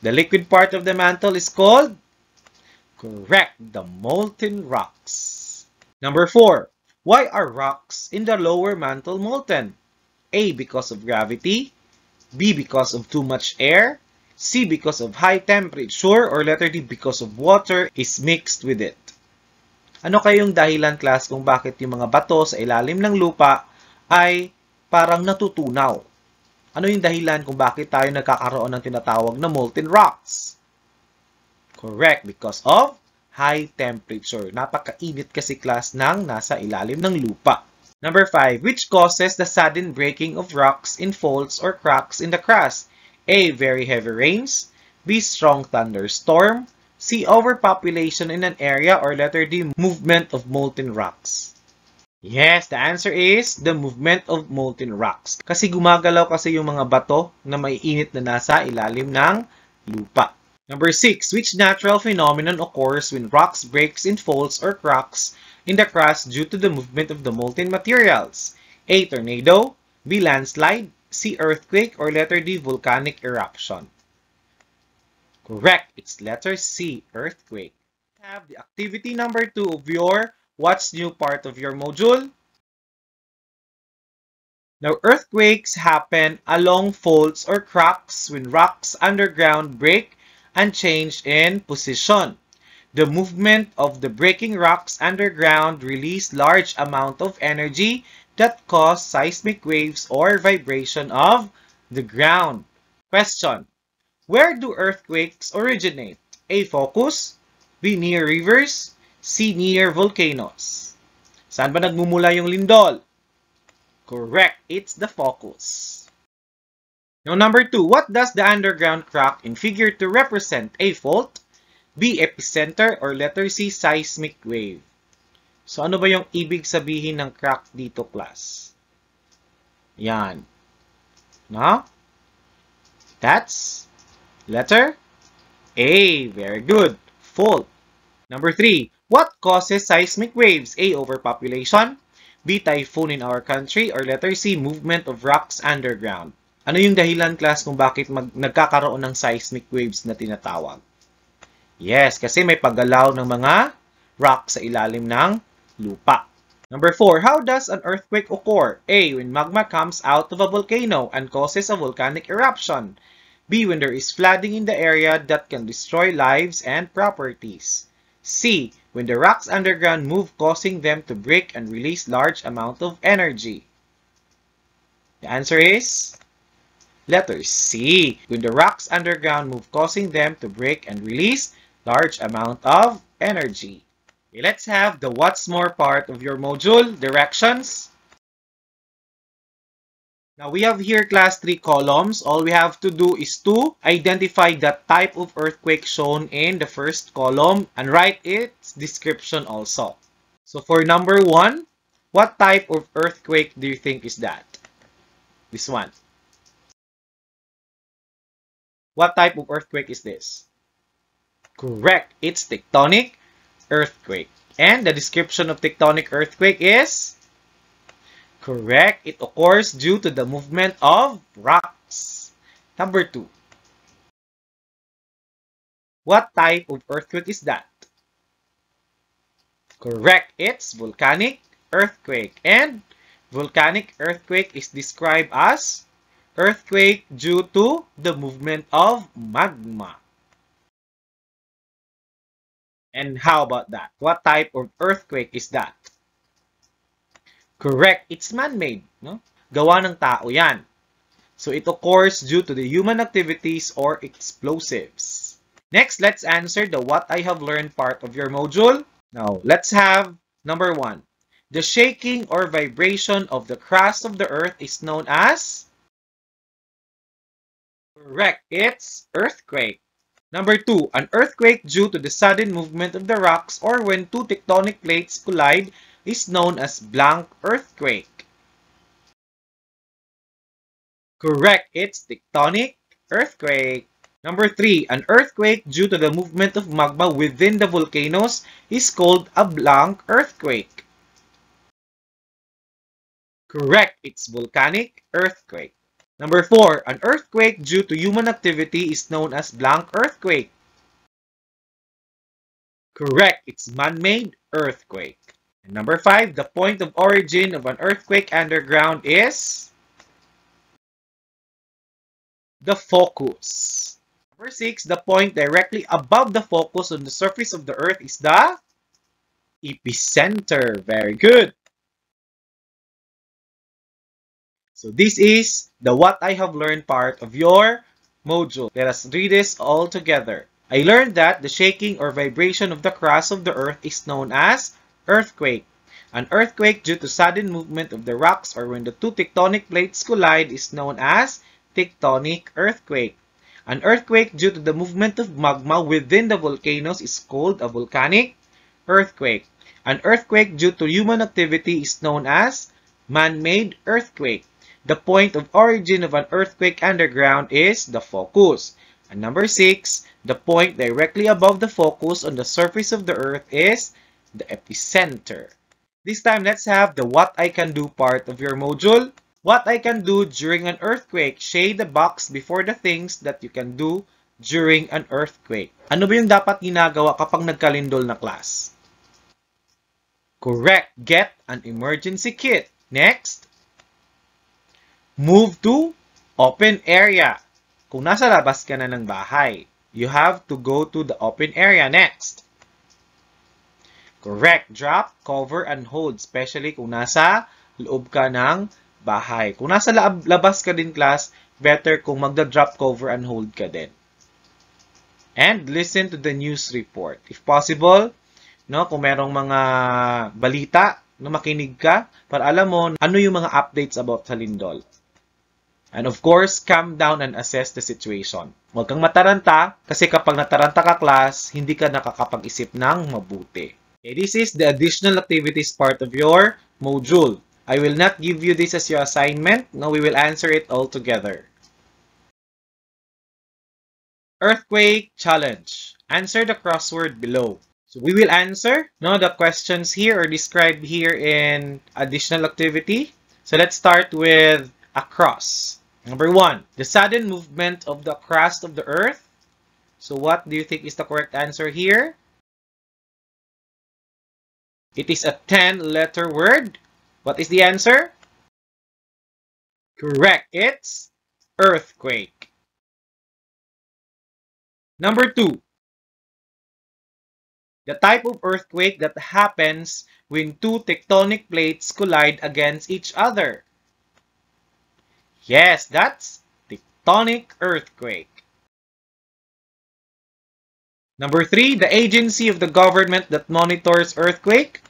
The liquid part of the mantle is called? Correct, the molten rocks. Number 4, why are rocks in the lower mantle molten? A, because of gravity, B, because of too much air, C, because of high temperature, or letter D, because of water is mixed with it. Ano kayong dahilan, class, kung bakit yung mga bato sa ilalim ng lupa ay parang natutunaw? Ano yung dahilan kung bakit tayo nagkakaroon ng tinatawag na molten rocks? Correct, because of high temperature. Napakainit kasi, class, ng nasa ilalim ng lupa. Number 5, which causes the sudden breaking of rocks in faults or cracks in the crust? A, very heavy rains, B, strong thunderstorm, C, overpopulation in an area, or letter D, movement of molten rocks? Yes, the answer is the movement of molten rocks. Kasi gumagalaw kasi yung mga bato na maiinit na nasa ilalim ng lupa. Number 6, which natural phenomenon occurs when rocks breaks in faults or cracks in the crust due to the movement of the molten materials? A, tornado, B, landslide, C, earthquake, or letter D, volcanic eruption? Correct, it's letter C, earthquake. We have the activity number 2 of your What's New part of your module. Now, earthquakes happen along faults or cracks when rocks underground break and change in position. The movement of the breaking rocks underground release large amount of energy that cause seismic waves or vibration of the ground. Question: where do earthquakes originate? A, focus, B, near rivers, C, near volcanoes. Saan ba nagmumula yung lindol? Correct, it's the focus. Now, number 2, what does the underground crack in figure 2 represent? A, fault, B, epicenter, or letter C, seismic wave? So, ano ba yung ibig sabihin ng crack dito, class? Yan. No? That's letter A. Very good. Fault. Number 3. What causes seismic waves? A. Overpopulation. B. Typhoon in our country. Or letter C. Movement of rocks underground. Ano yung dahilan, class, kung bakit nagkakaroon ng seismic waves na tinatawag? Yes, kasi may paggalaw ng mga rock sa ilalim ng lupa. Number 4. How does an earthquake occur? A. When magma comes out of a volcano and causes a volcanic eruption. B. When there is flooding in the area that can destroy lives and properties. C. When the rocks underground move, causing them to break and release large amount of energy. The answer is letter C. When the rocks underground move, causing them to break and release large amount of energy. Okay, let's have the what's more part of your module, directions. Now we have here, class, 3 columns. All we have to do is to identify the type of earthquake shown in the first column and write its description also. So for number 1, what type of earthquake do you think is that? This one. What type of earthquake is this? Correct. It's tectonic earthquake. And the description of tectonic earthquake is correct. It occurs due to the movement of rocks. Number 2. What type of earthquake is that? Correct. It's volcanic earthquake. And volcanic earthquake is described as earthquake due to the movement of magma. And how about that? What type of earthquake is that? Correct. It's man-made. No? Gawa ng tao yan. So it occurs due to the human activities or explosives. Next, let's answer the what I have learned part of your module. Now, let's have number 1. The shaking or vibration of the crust of the earth is known as? Correct. It's earthquake. Number 2, an earthquake due to the sudden movement of the rocks or when 2 tectonic plates collide is known as blank earthquake. Correct, it's tectonic earthquake. Number 3, an earthquake due to the movement of magma within the volcanoes is called a blank earthquake. Correct, it's volcanic earthquake. Number 4, an earthquake due to human activity is known as blank earthquake. Correct, it's man-made earthquake. And number 5, the point of origin of an earthquake underground is the focus. Number 6, the point directly above the focus on the surface of the earth is the epicenter. Very good. So this is the what I have learned part of your module. Let us read this all together. I learned that the shaking or vibration of the crust of the earth is known as earthquake. An earthquake due to sudden movement of the rocks or when the 2 tectonic plates collide is known as tectonic earthquake. An earthquake due to the movement of magma within the volcanoes is called a volcanic earthquake. An earthquake due to human activity is known as man-made earthquake. The point of origin of an earthquake underground is the focus. And number 6, the point directly above the focus on the surface of the earth is the epicenter. This time, let's have the what I can do part of your module. What I can do during an earthquake. Shade the box before the things that you can do during an earthquake. Ano ba yung dapat ginagawa kapag nagkalindol na class? Correct. Get an emergency kit. Next. Move to open area. Kung nasa labas ka na ng bahay, you have to go to the open area next. Correct. Drop, cover, and hold. Especially kung nasa loob ka ng bahay. Kung nasa labas ka din, class, better kung magda-drop, cover, and hold ka din. And listen to the news report. If possible, no, kung merong mga balita na makinig ka, para alam mo ano yung mga updates about sa lindol. And of course, calm down and assess the situation. Huwag kang mataranta kasi kapag nataranta ka, class, hindi ka nakakapag-isip ng mabuti. Okay, this is the additional activities part of your module. I will not give you this as your assignment. No, we will answer it all together. Earthquake challenge. Answer the crossword below. So we will answer the questions here or described here in additional activity. So let's start with across. Number 1, the sudden movement of the crust of the earth. So what do you think is the correct answer here? It is a 10-letter word. What is the answer? Correct. It's earthquake. Number 2, the type of earthquake that happens when two tectonic plates collide against each other. Yes, that's tectonic earthquake. Number 3, the agency of the government that monitors earthquake.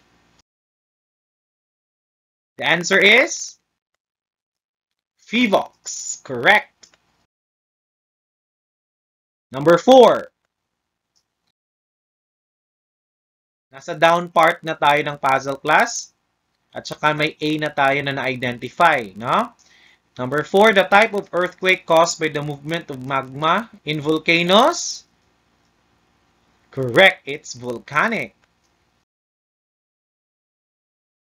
The answer is PHIVOLCS. Correct. Number 4, nasa down part na tayo ng puzzle class at saka may A na tayo na na-identify, no? Number 4, the type of earthquake caused by the movement of magma in volcanoes. Correct, it's volcanic.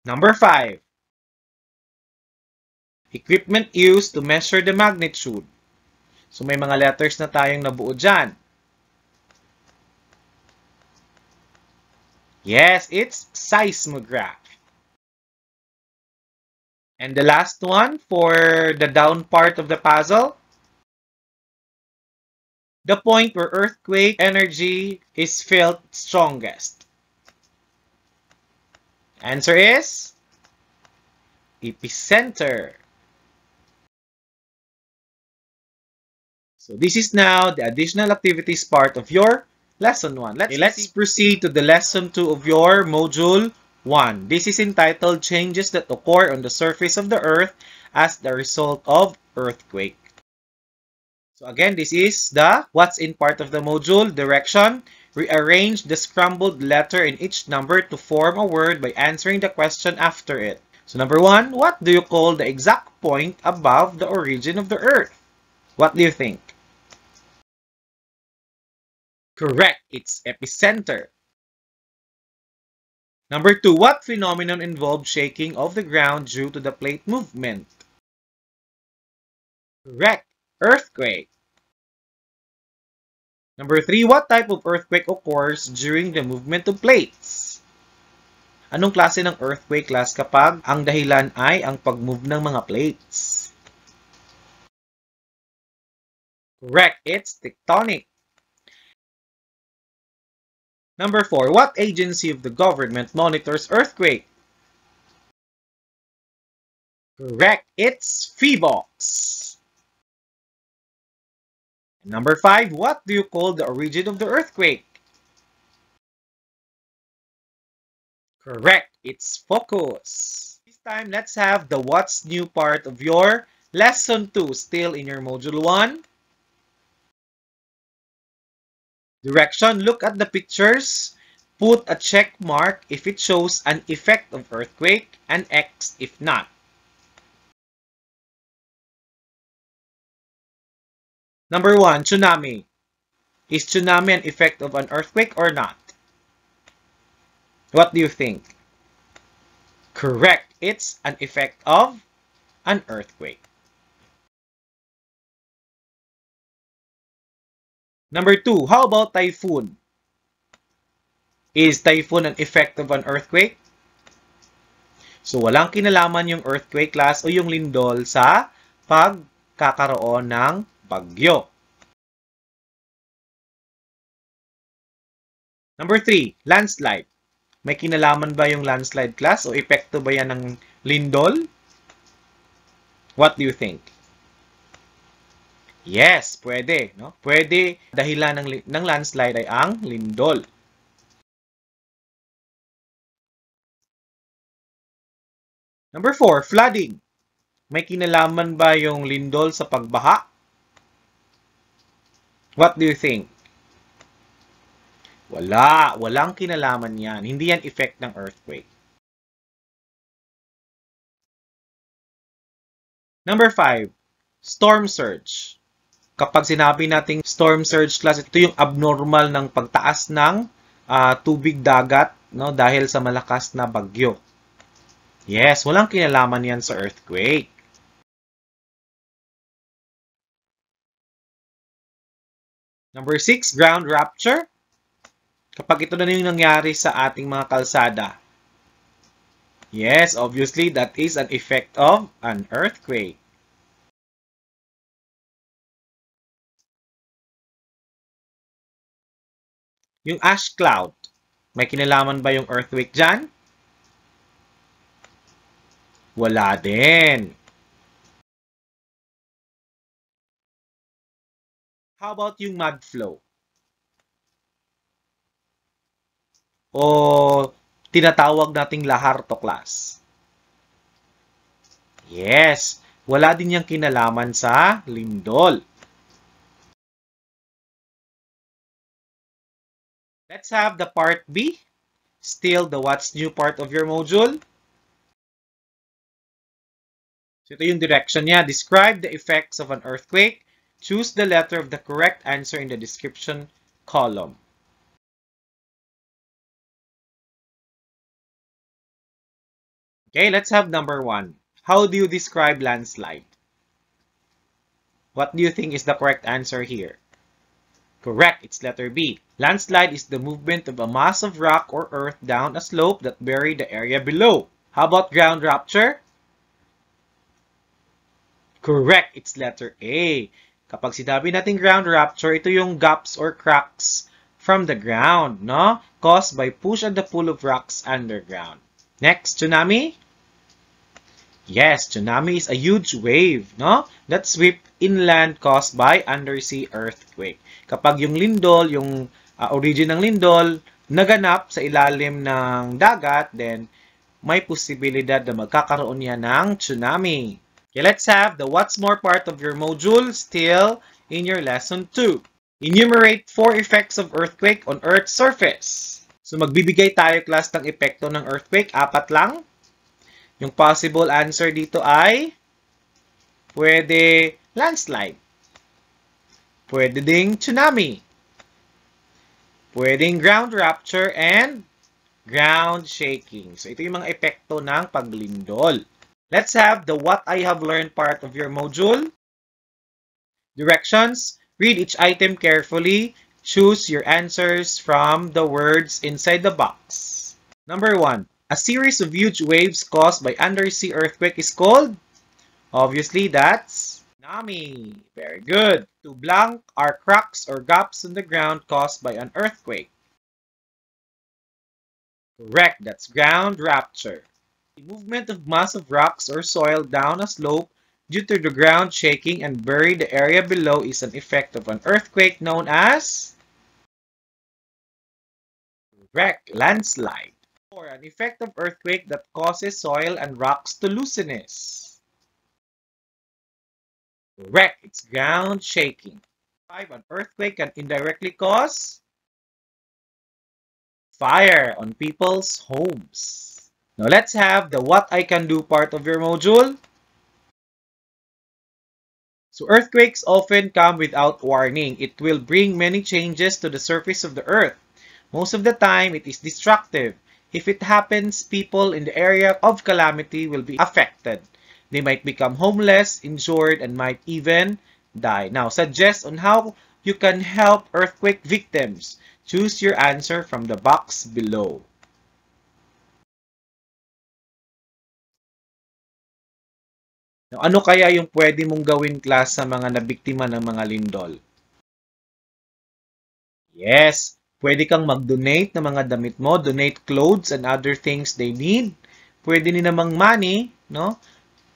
Number 5, equipment used to measure the magnitude. So may mga letters na tayong nabuo dyan. Yes, it's seismograph. And the last one for the down part of the puzzle, the point where earthquake energy is felt strongest. Answer is epicenter. So this is now the additional activities part of your lesson 1. Let's proceed to the lesson 2 of your module 1. This is entitled Changes that Occur on the Surface of the Earth as the Result of Earthquake. So again, this is the what's in part of the module. Direction: rearrange the scrambled letter in each number to form a word by answering the question after it. So number 1, what do you call the exact point above the origin of the Earth? What do you think? Correct, it's epicenter. Number 2, what phenomenon involved shaking of the ground due to the plate movement? Correct, earthquake. Number 3, what type of earthquake occurs during the movement of plates? Anong klase ng earthquake class kapag ang dahilan ay ang pag-move ng mga plates? Correct, it's tectonic. Number 4, what agency of the government monitors earthquake? Correct, it's PHIVOLCS. Number 5, what do you call the origin of the earthquake? Correct, it's focus. This time, let's have the what's new part of your lesson 2, still in your module 1. Direction: look at the pictures. Put a check mark if it shows an effect of earthquake and X if not. Number 1, tsunami. Is tsunami an effect of an earthquake or not? What do you think? Correct. It's an effect of an earthquake. Number 2, how about typhoon? Is typhoon an effect of an earthquake? So, walang kinalaman yung earthquake class o yung lindol sa pagkakaroon ng bagyo. Number 3, landslide. May kinalaman ba yung landslide class o epekto ba yan ng lindol? What do you think? Yes, pwede, no? Pwede dahilan ng landslide ay ang lindol. Number 4, flooding. May kinalaman ba yung lindol sa pagbaha? What do you think? Walang kinalaman yan. Hindi yan effect ng earthquake. Number 5, storm surge. Kapag sinabi nating storm surge class, ito yung abnormal ng pagtaas ng tubig dagat, no, dahil sa malakas na bagyo. Yes, walang kinalaman yan sa earthquake. Number 6, ground rupture. Kapag ito na yung nangyari sa ating mga kalsada. Yes, obviously, that is an effect of an earthquake. Yung ash cloud, may kinalaman ba yung earthquake dyan? Wala din. How about yung mud flow? O tinatawag nating lahar tuklas? Yes, wala din yung kinalaman sa lindol. Let's have the part B. Still the what's new part of your module. So ito yung direction niya. Describe the effects of an earthquake. Choose the letter of the correct answer in the description column. Okay, let's have number 1. How do you describe landslide? What do you think is the correct answer here? Correct, it's letter B. Landslide is the movement of a mass of rock or earth down a slope that bury the area below. How about ground rupture? Correct, it's letter A. Kapag sinabi natin ground rupture, ito yung gaps or cracks from the ground, no? Caused by push and the pull of rocks underground. Next, tsunami. Yes, tsunami is a huge wave, no? That sweep inland caused by undersea earthquake. Kapag yung lindol, yung origin ng lindol, naganap sa ilalim ng dagat, then may posibilidad na magkakaroon yan ng tsunami. Okay, let's have the what's more part of your module still in your lesson 2. Enumerate 4 effects of earthquake on Earth's surface. So magbibigay tayo class ng epekto ng earthquake, 4 lang. Yung possible answer dito ay pwede landslide, pwede ding tsunami, pwedeng ground rupture, and ground shaking. So ito yung mga epekto ng paglindol. Let's have the what I have learned part of your module. Directions. Read each item carefully. Choose your answers from the words inside the box. Number 1. A series of huge waves caused by undersea earthquake is called? Obviously, that's tsunami. Very good. To blank are cracks or gaps in the ground caused by an earthquake. Correct. That's ground rupture. The movement of massive rocks or soil down a slope due to the ground shaking and bury the area below is an effect of an earthquake known as? Correct. Landslide. Or an effect of earthquake that causes soil and rocks to looseness. Correct. It's ground shaking. 5. An earthquake can indirectly cause fire on people's homes. Now let's have the what I can do part of your module. So earthquakes often come without warning. It will bring many changes to the surface of the earth. Most of the time, it is destructive. If it happens, people in the area of calamity will be affected. They might become homeless, injured, and might even die. Now, suggest on how you can help earthquake victims. Choose your answer from the box below. Now, ano kaya yung pwede mong gawin class sa mga nabiktima ng mga lindol? Yes, pwede kang mag-donate ng mga damit mo, donate clothes and other things they need. Pwede din namang money, no?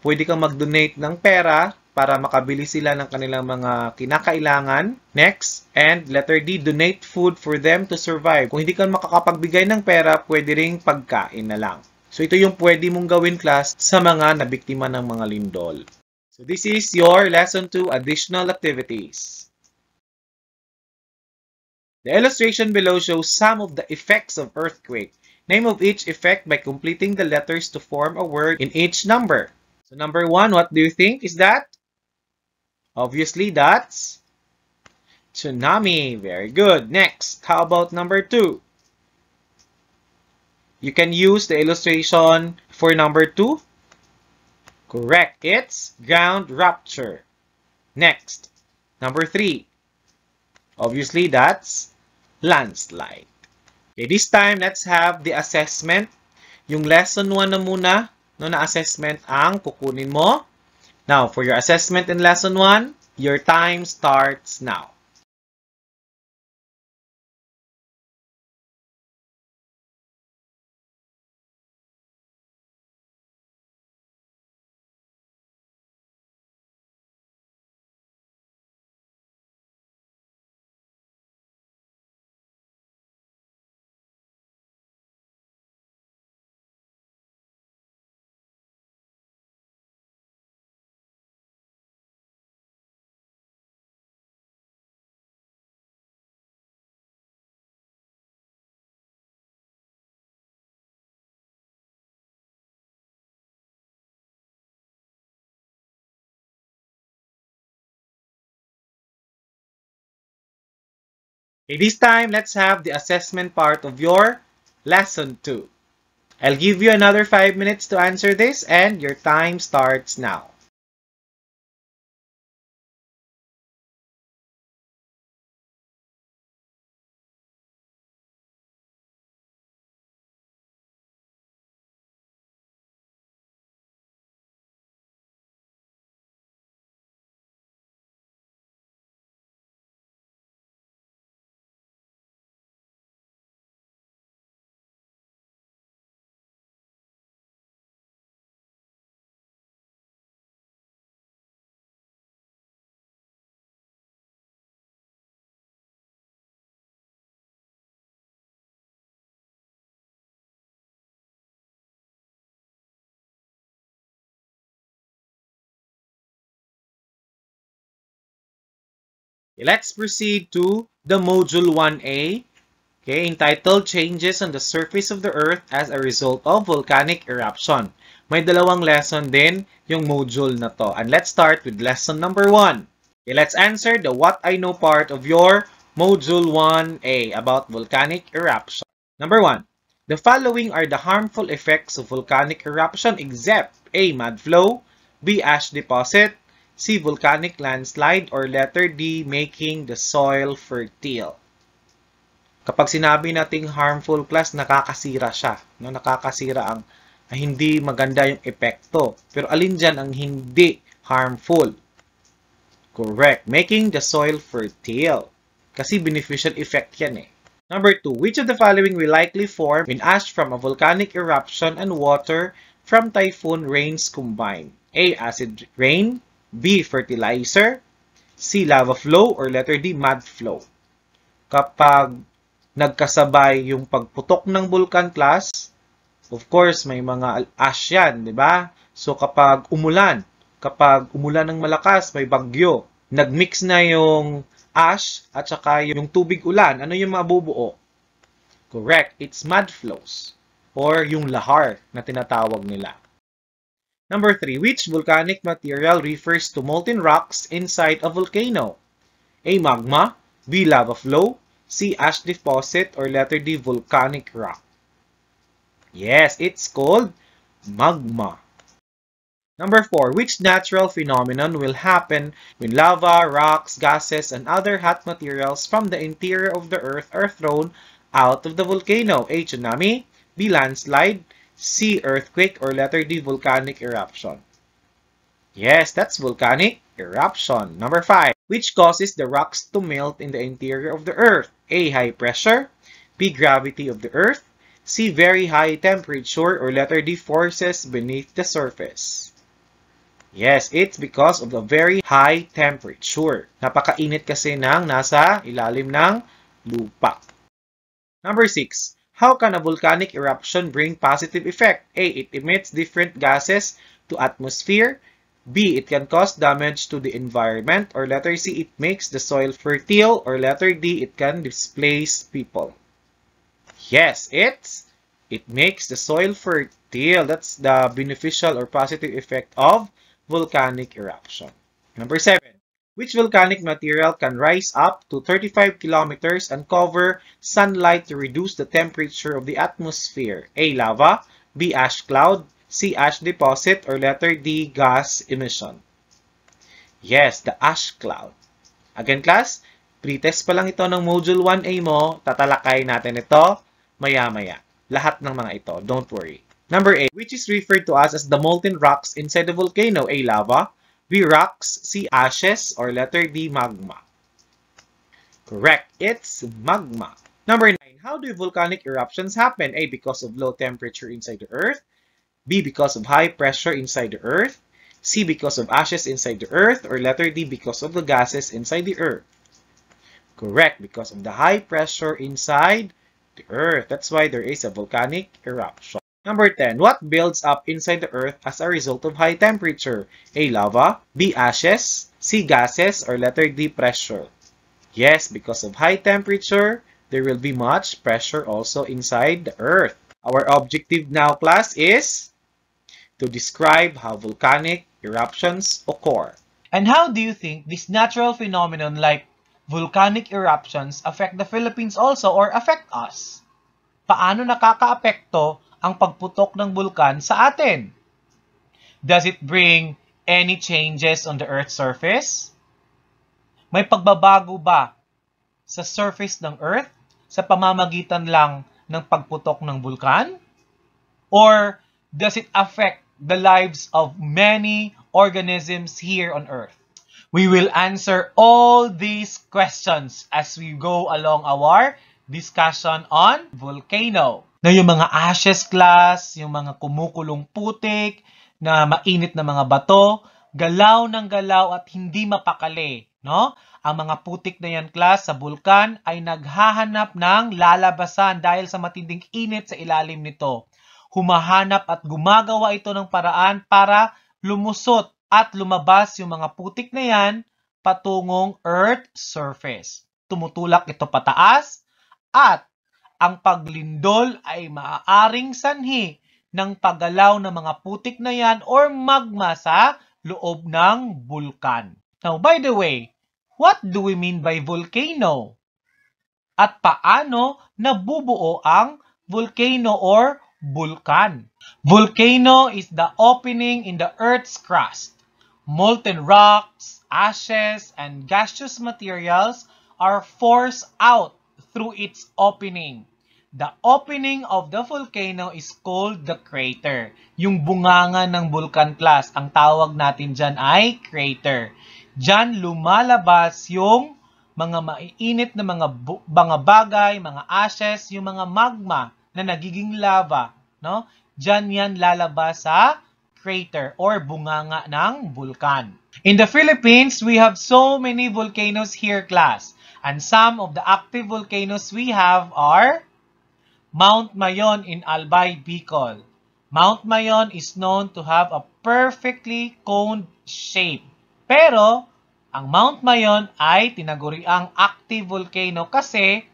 Pwede kang mag-donate ng pera para makabili sila ng kanilang mga kinakailangan. Next, and letter D, donate food for them to survive. Kung hindi ka makakapagbigay ng pera, pwede ring pagkain na lang. So ito yung pwede mong gawin class sa mga nabiktima ng mga lindol. So this is your lesson 2 additional activities. The illustration below shows some of the effects of earthquake. Name of each effect by completing the letters to form a word in each number. So number 1, what do you think is that? Obviously, that's tsunami. Very good. Next, how about number 2? You can use the illustration for number 2. Correct. It's ground rupture. Next, number 3. Obviously, that's landslide. Okay, this time, let's have the assessment. Yung lesson 1 na muna, no, na assessment ang kukunin mo. Now, for your assessment in lesson 1, your time starts now. Okay, this time, let's have the assessment part of your lesson 2. I'll give you another 5 minutes to answer this, and your time starts now. Let's proceed to the Module 1A, okay, entitled Changes on the Surface of the Earth as a Result of Volcanic Eruption. May dalawang lesson din yung module na to. And let's start with lesson number 1. Okay, let's answer the What I Know part of your Module 1A about volcanic eruption. Number 1. The following are the harmful effects of volcanic eruption except A. Mud flow, B. Ash deposit, C. Volcanic landslide, or letter D. Making the soil fertile. Kapag sinabi nating harmful, class, nakakasira siya. No? Nakakasira ang hindi maganda yung epekto. Pero alin dyan ang hindi harmful? Correct. Making the soil fertile. Kasi beneficial effect yan eh. Number 2. Which of the following will likely form when ash from a volcanic eruption and water from typhoon rains combine? A. Acid rain, B. Fertilizer, C. Lava flow, or letter D. Mud flow. Kapag nagkasabay yung pagputok ng vulkan, class, of course, may mga ash yan, di ba? So, kapag umulan ng malakas, may bagyo, nagmix na yung ash at saka yung tubig ulan, ano yung mabubuo? Correct, it's mud flows, or yung lahar na tinatawag nila. Number 3, which volcanic material refers to molten rocks inside a volcano? A. Magma, B. Lava flow, C. Ash deposit, or letter D. Volcanic rock. Yes, it's called magma. Number 4, which natural phenomenon will happen when lava, rocks, gases, and other hot materials from the interior of the earth are thrown out of the volcano? A. Tsunami, B. Landslide, C. Earthquake, or letter D. Volcanic eruption. Yes, that's volcanic eruption. Number 5. Which causes the rocks to melt in the interior of the earth? A. High pressure, B. Gravity of the earth, C. Very high temperature, or letter D. Forces beneath the surface. Yes, it's because of the very high temperature. Napakainit kasi ng nasa ilalim ng lupa. Number 6. How can a volcanic eruption bring positive effect? A. It emits different gases to atmosphere. B. It can cause damage to the environment. Or letter C. It makes the soil fertile. Or letter D. It can displace people. Yes, it makes the soil fertile. That's the beneficial or positive effect of volcanic eruption. Number 7. Which volcanic material can rise up to 35 kilometers and cover sunlight to reduce the temperature of the atmosphere? A. Lava, B. Ash cloud, C. Ash deposit, or letter D. Gas emission? Yes, the ash cloud. Again, class, pretest pa lang ito ng Module 1A mo, tatalakay natin ito maya-maya. Lahat ng mga ito, don't worry. Number 8, which is referred to as the molten rocks inside the volcano? A. Lava, B. Rocks, C. Ashes, or letter D. Magma? Correct, it's magma. Number 9, how do volcanic eruptions happen? A. Because of low temperature inside the earth, B. Because of high pressure inside the earth, C. Because of ashes inside the earth, or letter D. Because of the gases inside the earth? Correct, because of the high pressure inside the earth. That's why there is a volcanic eruption. Number 10, what builds up inside the earth as a result of high temperature? A. Lava, B. Ashes, C. Gases, or letter D. Pressure? Yes, because of high temperature, there will be much pressure also inside the earth. Our objective now, class, is to describe how volcanic eruptions occur. And how do you think this natural phenomenon like volcanic eruptions affect the Philippines also or affect us? Paano nakakaapekto ang pagputok ng bulkan sa atin? Does it bring any changes on the Earth's surface? May pagbabago ba sa surface ng Earth sa pamamagitan lang ng pagputok ng bulkan? Or does it affect the lives of many organisms here on Earth? We will answer all these questions as we go along our discussion on volcano. Na yung mga ashes, class, yung mga kumukulong putik, na mainit na mga bato, galaw ng galaw at hindi mapakali, no? Ang mga putik na yan, class, sa bulkan ay naghahanap ng lalabasan dahil sa matinding init sa ilalim nito. Humahanap at gumagawa ito ng paraan para lumusot at lumabas yung mga putik na yan patungong Earth surface. Tumutulak ito pataas at ang paglindol ay maaaring sanhi ng paggalaw ng mga putik na yan or magma sa loob ng bulkan. Now, by the way, what do we mean by volcano? At paano nabubuo ang volcano or bulkan? Volcano is the opening in the Earth's crust. Molten rocks, ashes, and gaseous materials are forced out through its opening. The opening of the volcano is called the crater. Yung bunganga ng bulkan, class, ang tawag natin dyan ay crater. Dyan lumalabas yung mga maiinit na mga bagay, mga ashes, yung mga magma na nagiging lava, no? Dyan yan lalabas sa crater or bunganga ng bulkan. In the Philippines, we have so many volcanoes here, class. And some of the active volcanoes we have are Mount Mayon in Albay, Bicol. Mount Mayon is known to have a perfectly coned shape. Pero, ang Mount Mayon ay tinaguriang active volcano kasi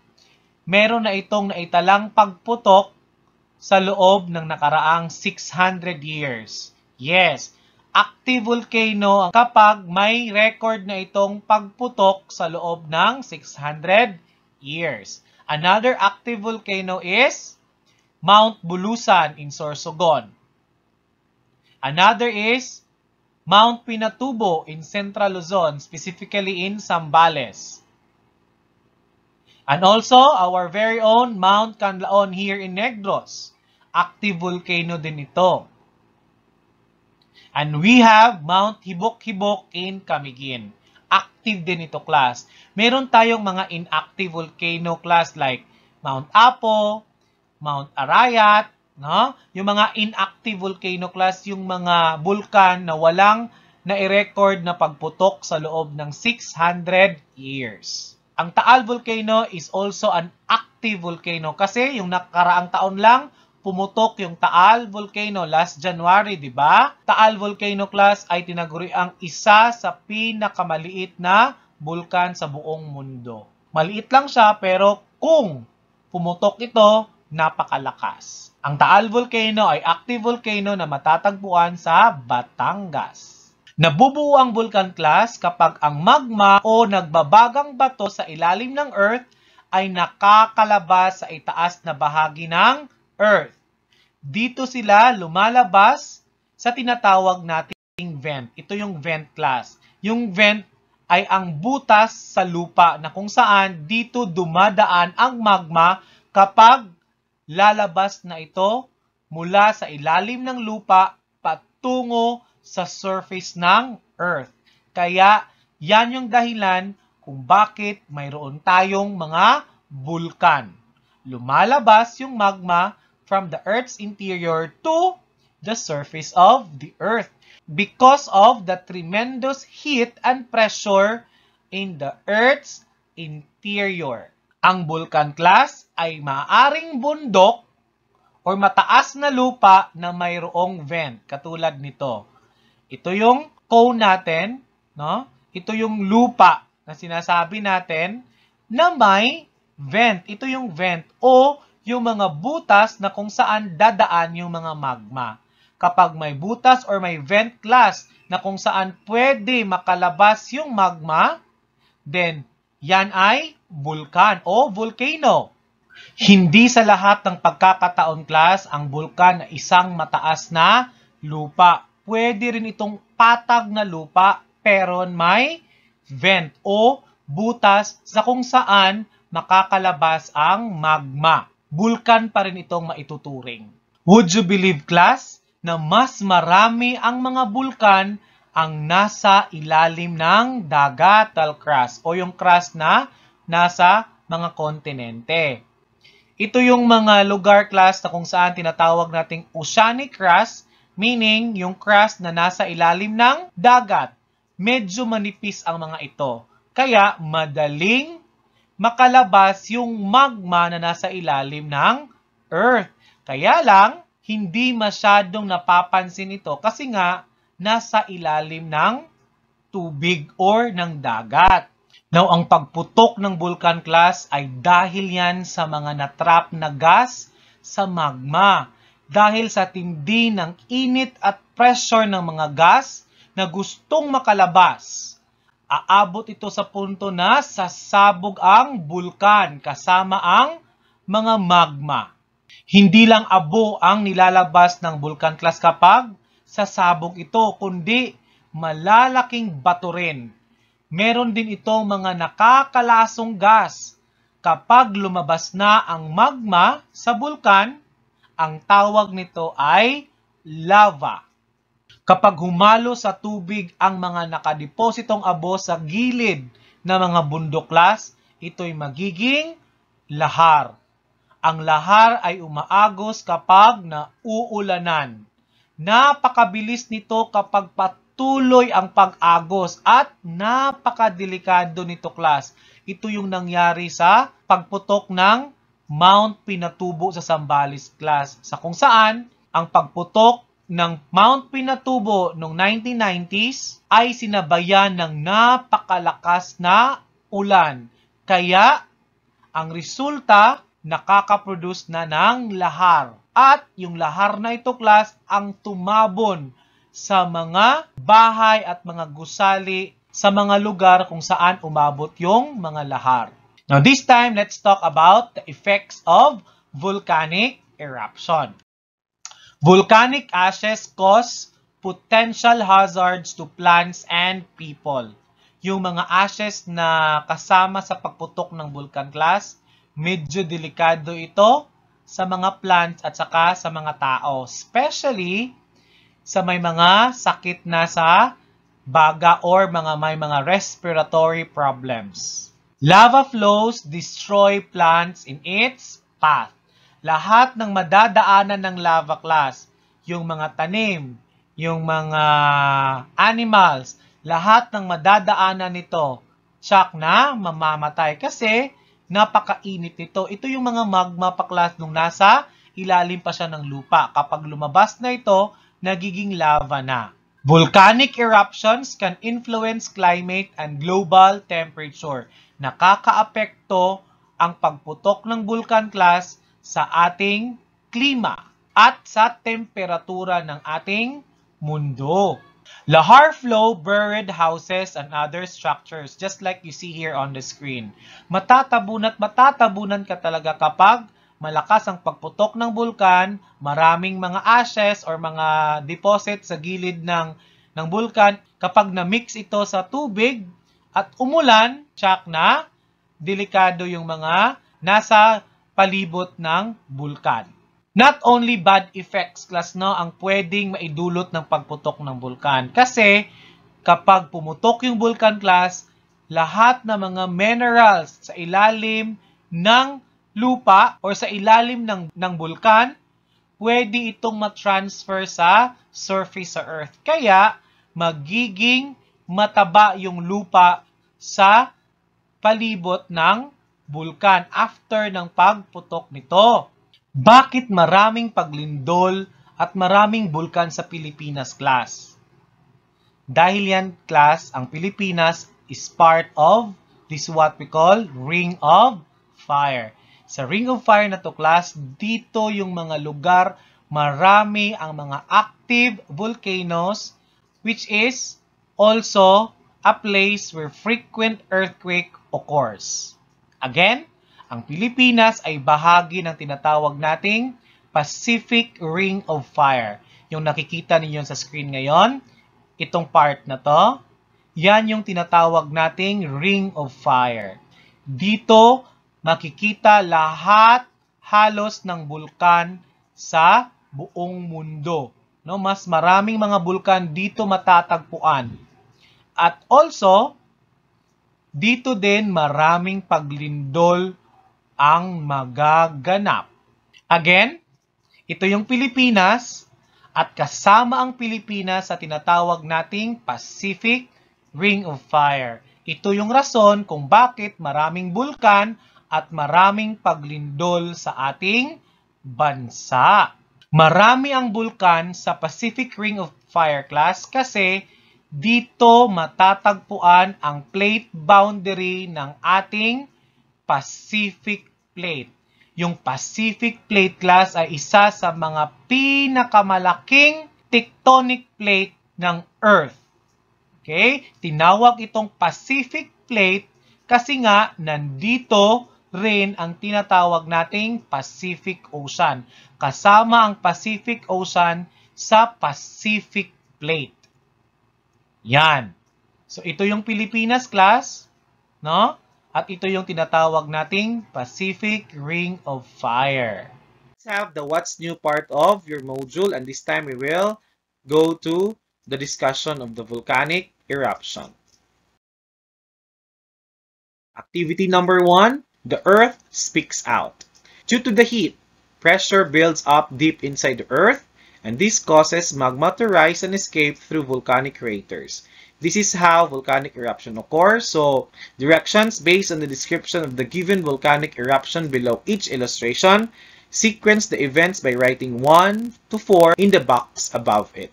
meron na itong naitalang pagputok sa loob ng nakaraang 600 years. Yes, active volcano kapag may record na itong pagputok sa loob ng 600 years. Another active volcano is Mount Bulusan in Sorsogon. Another is Mount Pinatubo in Central Luzon, specifically in Zambales. And also, our very own Mount Canlaon here in Negros. Active volcano din ito. And we have Mount Hibok-Hibok in Camiguin. Active din ito, class. Meron tayong mga inactive volcano, class, like Mount Apo, Mount Arayat, no? Yung mga inactive volcano, class, yung mga bulkan na walang na-record na pagputok sa loob ng 600 years. Ang Taal Volcano is also an active volcano kasi yung nakaraang taon lang pumutok yung Taal Volcano last January, di ba? Taal Volcano, class, ay tinaguri ang isa sa pinakamaliit na bulkan sa buong mundo. Maliit lang siya pero kung pumutok ito, napakalakas. Ang Taal Volcano ay active volcano na matatagpuan sa Batangas. Nabubuo ang volcan class kapag ang magma o nagbabagang bato sa ilalim ng Earth ay nakakalabas sa itaas na bahagi ng Earth. Dito sila lumalabas sa tinatawag nating vent. Ito yung vent class. Yung vent ay ang butas sa lupa na kung saan dito dumadaan ang magma kapag lalabas na ito mula sa ilalim ng lupa patungo sa surface ng Earth. Kaya yan yung dahilan kung bakit mayroon tayong mga bulkan. Lumalabas yung magma from the Earth's interior to the surface of the Earth because of the tremendous heat and pressure in the Earth's interior. Ang volcan class ay maaaring bundok o mataas na lupa na mayroong vent, katulad nito. Ito yung cone natin, no? Ito yung lupa na sinasabi natin na may vent. Ito yung vent o yung mga butas na kung saan dadaan yung mga magma. Kapag may butas or may vent class na kung saan pwede makalabas yung magma, then yan ay bulkan o volcano. Hindi sa lahat ng pagkakataon class ang bulkan na isang mataas na lupa. Pwede rin itong patag na lupa pero may vent o butas sa kung saan makakalabas ang magma. Bulkan pa rin itong maituturing. Would you believe class na mas marami ang mga bulkan ang nasa ilalim ng dagat crust o yung crust na nasa mga kontinente. Ito yung mga lugar class na kung saan tinatawag nating oceanic crust, meaning yung crust na nasa ilalim ng dagat. Medyo manipis ang mga ito. Kaya madaling makalabas yung magma na nasa ilalim ng Earth. Kaya lang, hindi masyadong napapansin ito kasi nga nasa ilalim ng tubig or ng dagat. Now, ang pagputok ng volcan class ay dahil yan sa mga natrap na gas sa magma. Dahil sa tindi ng init at pressure ng mga gas na gustong makalabas. Aabot ito sa punto na sasabog ang bulkan kasama ang mga magma. Hindi lang abo ang nilalabas ng volcan class kapag sasabog ito, kundi malalaking bato rin. Meron din itong mga nakakalasong gas. Kapag lumabas na ang magma sa bulkan, ang tawag nito ay lava. Kapag humalo sa tubig ang mga nakadepositong abo sa gilid ng mga bundok class, ito'y magiging lahar. Ang lahar ay umaagos kapag nauulanan. Napakabilis nito kapag patuloy ang pag-agos at napakadelikado nito class. Ito yung nangyari sa pagputok ng Mount Pinatubo sa Zambales class, sa kung saan ang pagputok ng Mount Pinatubo noong 1990s ay sinabayan ng napakalakas na ulan. Kaya ang resulta, nakakaproduce na ng lahar. At yung lahar na ito class ang tumabon sa mga bahay at mga gusali sa mga lugar kung saan umabot yung mga lahar. Now this time, let's talk about the effects of volcanic eruption. Volcanic ashes cause potential hazards to plants and people. Yung mga ashes na kasama sa pagputok ng volcan class, medyo delikado ito sa mga plants at saka sa mga tao. Especially sa may mga sakit na sa baga or may mga respiratory problems. Lava flows destroy plants in its path. Lahat ng madadaanan ng lava class, yung mga tanim, yung mga animals, lahat ng madadaanan nito, tsak na mamamatay kasi napakainit nito. Ito yung mga magma pa class nung nasa ilalim pa siya ng lupa. Kapag lumabas na ito, nagiging lava na. Volcanic eruptions can influence climate and global temperature. Nakakaapekto ang pagputok ng volcan class sa ating klima at sa temperatura ng ating mundo. Lahar flow buried houses and other structures, just like you see here on the screen. Matatabunan at matatabunan ka talaga kapag malakas ang pagputok ng bulkan, maraming mga ashes or mga deposit sa gilid ng bulkan. Kapag na-mix ito sa tubig at umulan, tsak na delikado yung mga nasa palibot ng bulkan. Not only bad effects, class, no, ang pwedeng maidulot ng pagputok ng bulkan. Kasi kapag pumutok yung bulkan, class, lahat ng mga minerals sa ilalim ng lupa or sa ilalim ng bulkan, pwede itong matransfer sa surface sa earth. Kaya magiging mataba yung lupa sa palibot ng bulkan after ng pagputok nito. Bakit maraming paglindol at maraming bulkan sa Pilipinas, class? Dahil yan, class, ang Pilipinas is part of this what we call Ring of Fire. Sa Ring of Fire na to, class, dito yung mga lugar, marami ang mga active volcanoes, which is also a place where frequent earthquake occurs. Again, ang Pilipinas ay bahagi ng tinatawag nating Pacific Ring of Fire. Yung nakikita ninyo sa screen ngayon, itong part na to, yan yung tinatawag nating Ring of Fire. Dito, makikita lahat halos ng bulkan sa buong mundo. No, mas maraming mga bulkan dito matatagpuan. At also, dito din maraming paglindol ang magaganap. Again, ito yung Pilipinas at kasama ang Pilipinas sa tinatawag nating Pacific Ring of Fire. Ito yung rason kung bakit maraming bulkan at maraming paglindol sa ating bansa. Marami ang bulkan sa Pacific Ring of Fire, class, kasi dito matatagpuan ang plate boundary ng ating Pacific Plate. Yung Pacific Plate, class, ay isa sa mga pinakamalaking tectonic plate ng Earth. Okay? Tinawag itong Pacific Plate kasi nga nandito rin ang tinatawag nating Pacific Ocean. Kasama ang Pacific Ocean sa Pacific Plate. Yan. So, ito yung Pilipinas, class, no? At ito yung tinatawag nating Pacific Ring of Fire. Let's have the what's new part of your module, and this time we will go to the discussion of the volcanic eruption. Activity number 1, the Earth speaks out. Due to the heat, pressure builds up deep inside the Earth, and this causes magma to rise and escape through volcanic craters. This is how volcanic eruption occurs. So, directions based on the description of the given volcanic eruption below each illustration. Sequence the events by writing 1 to 4 in the box above it.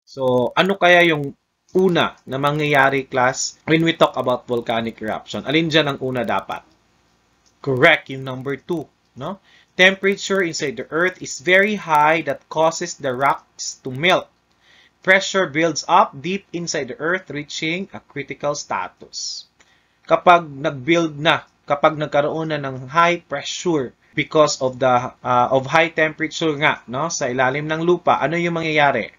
So, ano kaya yung una na mangyayari, class, when we talk about volcanic eruption? Alin dyan ang una dapat? Correct, yung number 2, no? Temperature inside the Earth is very high that causes the rocks to melt. Pressure builds up deep inside the Earth, reaching a critical status. Kapag nag-build na, kapag nagkaroon na ng high pressure because of the high temperature nga, no, sa ilalim ng lupa, ano yung mangyayari?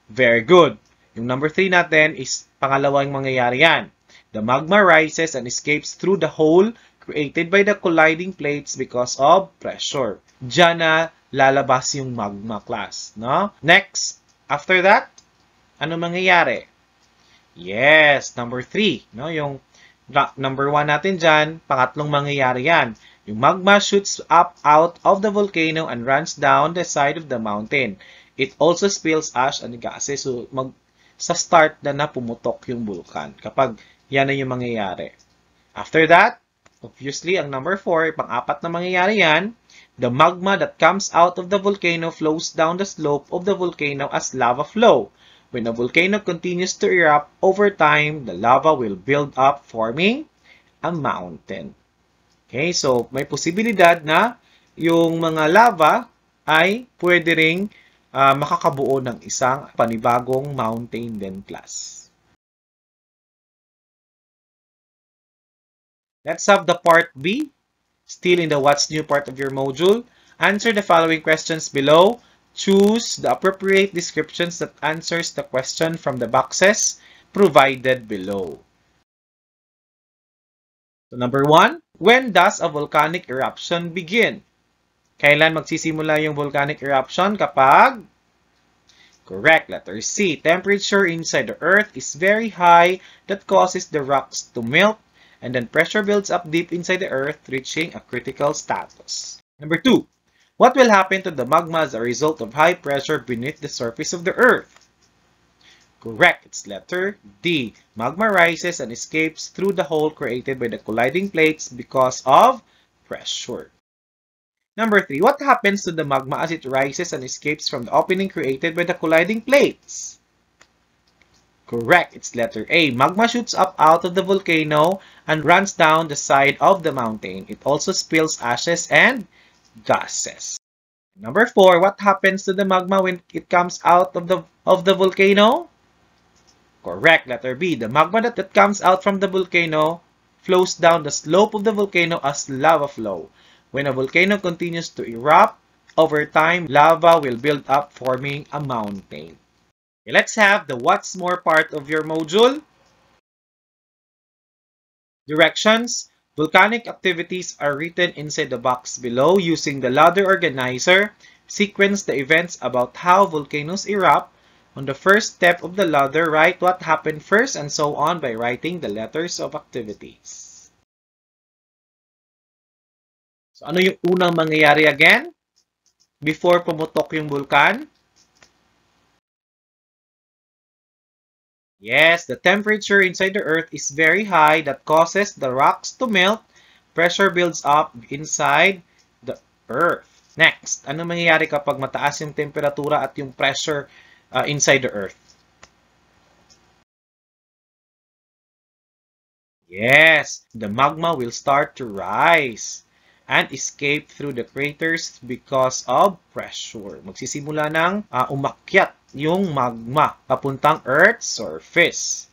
Very good. Yung number 3 natin is pangalawang mangyayari yan. The magma rises and escapes through the hole created by the colliding plates because of pressure. Diyan na lalabas yung magma, class, no? Next, after that, ano mangyayari? Yes, number 3, no? Yung number 1 natin dyan, pangatlong mangyayari yan. Yung magma shoots up out of the volcano and runs down the side of the mountain. It also spills ash and gases. So, sa start na pumutok yung vulkan kapag yan na yung mangyayari. After that, obviously, ang number 4, pang-apat na mangyayari yan, the magma that comes out of the volcano flows down the slope of the volcano as lava flow. When a volcano continues to erupt over time, the lava will build up, forming a mountain. Okay, so may posibilidad na yung mga lava ay pwede ring makakabuo ng isang panibagong mountain din class. Let's have the part B. Still in the what's new part of your module. Answer the following questions below. Choose the appropriate descriptions that answers the question from the boxes provided below. So number 1, when does a volcanic eruption begin? Kailan magsisimula yung volcanic eruption? Kapag? Correct. Letter C. Temperature inside the earth is very high that causes the rocks to melt, and then pressure builds up deep inside the earth, reaching a critical status. Number 2. What will happen to the magma as a result of high pressure beneath the surface of the earth? Correct. It's letter D. Magma rises and escapes through the hole created by the colliding plates because of pressure. Number 3. What happens to the magma as it rises and escapes from the opening created by the colliding plates? Correct. It's letter A. Magma shoots up out of the volcano and runs down the side of the mountain. It also spills ashes and gases. Number 4. What happens to the magma when it comes out of the volcano? Correct. Letter B. The magma that comes out from the volcano flows down the slope of the volcano as lava flow. When a volcano continues to erupt, over time, lava will build up, forming a mountain. Okay, let's have the what's more part of your module. Directions. Volcanic activities are written inside the box below using the ladder organizer. Sequence the events about how volcanoes erupt. On the first step of the ladder, write what happened first and so on by writing the letters of activities. So, ano yung unang mangyayari again? Before pumutok yung vulkan? Yes, the temperature inside the earth is very high that causes the rocks to melt. Pressure builds up inside the earth. Next, ano mangyayari kapag mataas yung temperatura at yung pressure inside the earth? Yes, the magma will start to rise and escape through the craters because of pressure. Magsisimula ng umakyat yung magma papuntang Earth's surface.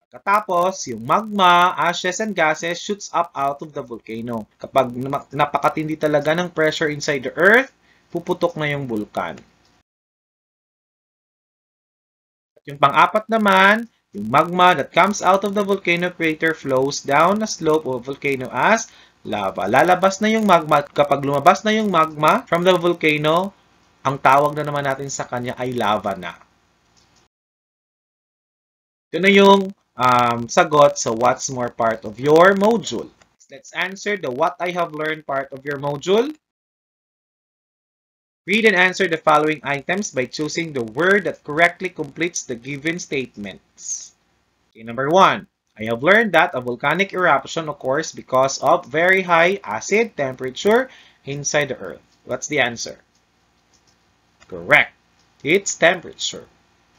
Pagkatapos, yung magma, ashes, and gases shoots up out of the volcano. Kapag napakatindi talaga ng pressure inside the Earth, puputok na yung vulkan. At yung pang-apat naman, yung magma that comes out of the volcano crater flows down the slope of the volcano as lava. Lalabas na yung magma. Kapag lumabas na yung magma from the volcano, ang tawag na naman natin sa kanya ay lava na. Ito na yung sagot sa what's more part of your module. Let's answer the what I have learned part of your module. Read and answer the following items by choosing the word that correctly completes the given statements. Okay, number 1. I have learned that a volcanic eruption occurs because of very high acid temperature inside the earth. What's the answer? Correct. It's temperature.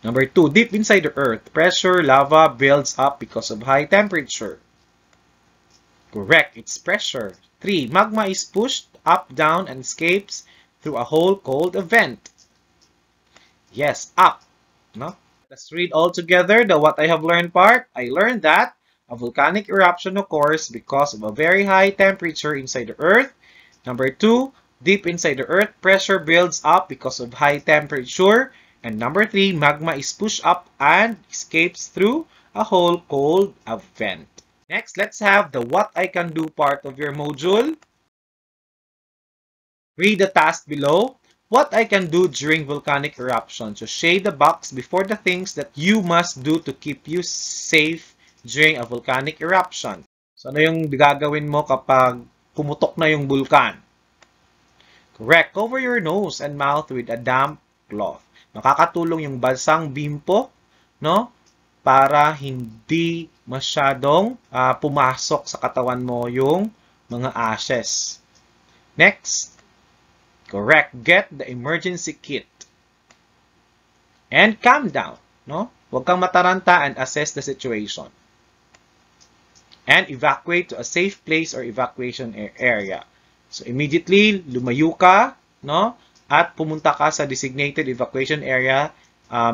Number 2. Deep inside the earth, pressure lava builds up because of high temperature. Correct. It's pressure. 3. Magma is pushed up, down, and escapes through a hole called a vent. Yes, up. No? Let's read all together the what I have learned part. I learned that a volcanic eruption occurs because of a very high temperature inside the earth. Number 2, deep inside the earth, pressure builds up because of high temperature. And number 3, magma is pushed up and escapes through a hole called a vent. Next, let's have the what I can do part of your module. Read the task below. What I can do during volcanic eruption. So shade the box before the things that you must do to keep you safe during a volcanic eruption. So ano yung gagawin mo kapag pumutok na yung vulkan? Correct. Cover your nose and mouth with a damp cloth. Makakatulong yung basang bimpo, no? Para hindi masyadong pumasok sa katawan mo yung mga ashes. Next. Correct. Get the emergency kit. And calm down, no? Huwag kang mataranta and assess the situation. and evacuate to a safe place or evacuation area. So immediately lumayo ka, no? At pumunta ka sa designated evacuation area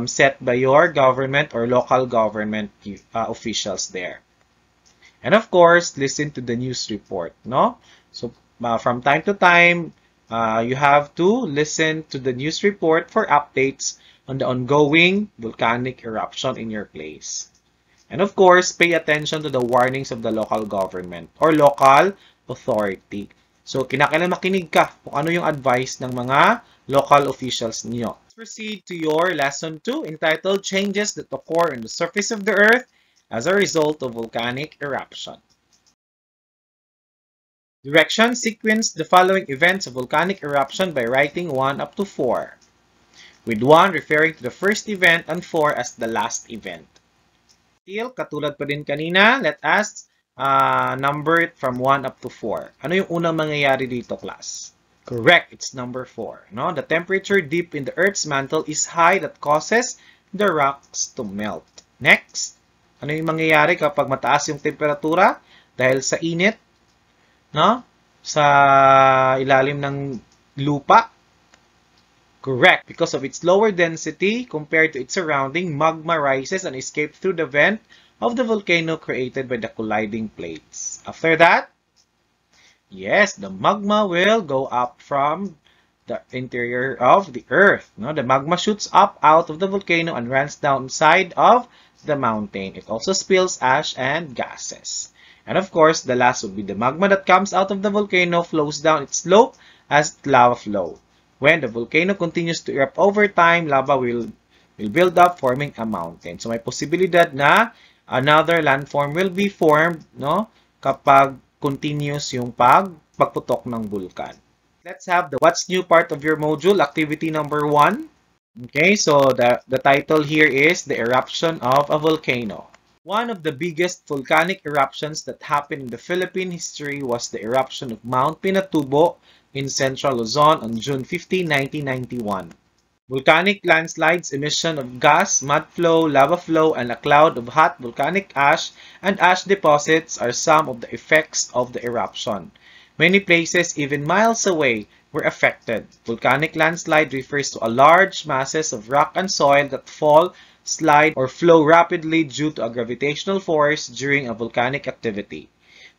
set by your government or local government officials there. And of course, listen to the news report, no? So from time to time, you have to listen to the news report for updates on the ongoing volcanic eruption in your place. And of course, pay attention to the warnings of the local government or local authority. So, kinakailangan makinig ka kung ano yung advice ng mga local officials niyo. Let's proceed to your lesson 2 entitled Changes that Occur on the Surface of the Earth as a Result of Volcanic Eruption. Direction: sequence the following events of volcanic eruption by writing 1 up to 4, with 1 referring to the first event and 4 as the last event. Still, katulad pa din kanina, let us number it from 1 up to 4. Ano yung unang mangyayari dito, class? Correct, it's number 4. No? The temperature deep in the Earth's mantle is high that causes the rocks to melt. Next, ano yung mangyayari kapag mataas yung temperatura? Dahil sa init, no? Sa ilalim ng lupa? Correct. Because of its lower density compared to its surrounding, magma rises and escapes through the vent of the volcano created by the colliding plates. After that, yes, the magma will go up from the interior of the earth. No? The magma shoots up out of the volcano and runs down inside of the mountain. It also spills ash and gases. And of course, the last would be the magma that comes out of the volcano flows down its slope as lava flow. When the volcano continues to erupt over time, lava will build up, forming a mountain. So may posibilidad na another landform will be formed, no, kapag continuous yung pagputok ng vulkan. Let's have the what's new part of your module, activity number 1. Okay, so the title here is the eruption of a volcano. One of the biggest volcanic eruptions that happened in the Philippine history was the eruption of Mount Pinatubo in central Luzon on June 15, 1991. Volcanic landslides, emission of gas, mud flow, lava flow, and a cloud of hot volcanic ash and ash deposits are some of the effects of the eruption. Many places, even miles away, were affected. Volcanic landslide refers to a large masses of rock and soil that fall, slide, or flow rapidly due to a gravitational force during a volcanic activity.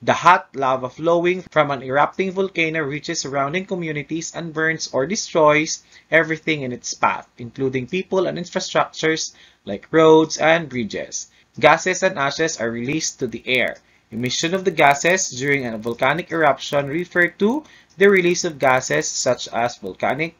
The hot lava flowing from an erupting volcano reaches surrounding communities and burns or destroys everything in its path, including people and infrastructures like roads and bridges. Gases and ashes are released to the air. Emission of the gases during a volcanic eruption refer to the release of gases such as volcanic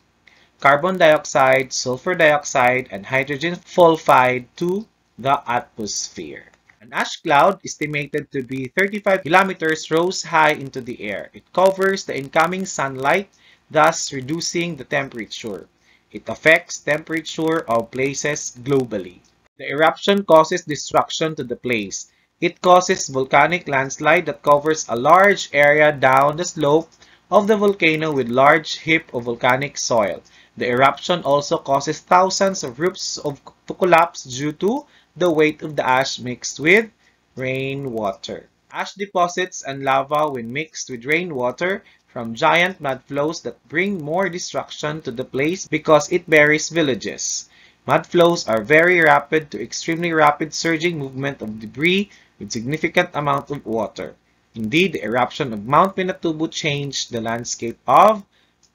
carbon dioxide, sulfur dioxide, and hydrogen sulfide to the atmosphere. An ash cloud, estimated to be 35 kilometers, rose high into the air. It covers the incoming sunlight, thus reducing the temperature. It affects temperature of places globally. The eruption causes destruction to the place. It causes volcanic landslide that covers a large area down the slope of the volcano with large heap of volcanic soil. The eruption also causes thousands of roofs to collapse due to the weight of the ash mixed with rainwater. Ash deposits and lava, when mixed with rainwater, from giant mud flows that bring more destruction to the place because it buries villages. Mud flows are very rapid to extremely rapid surging movement of debris with significant amount of water. Indeed, the eruption of Mount Pinatubo changed the landscape of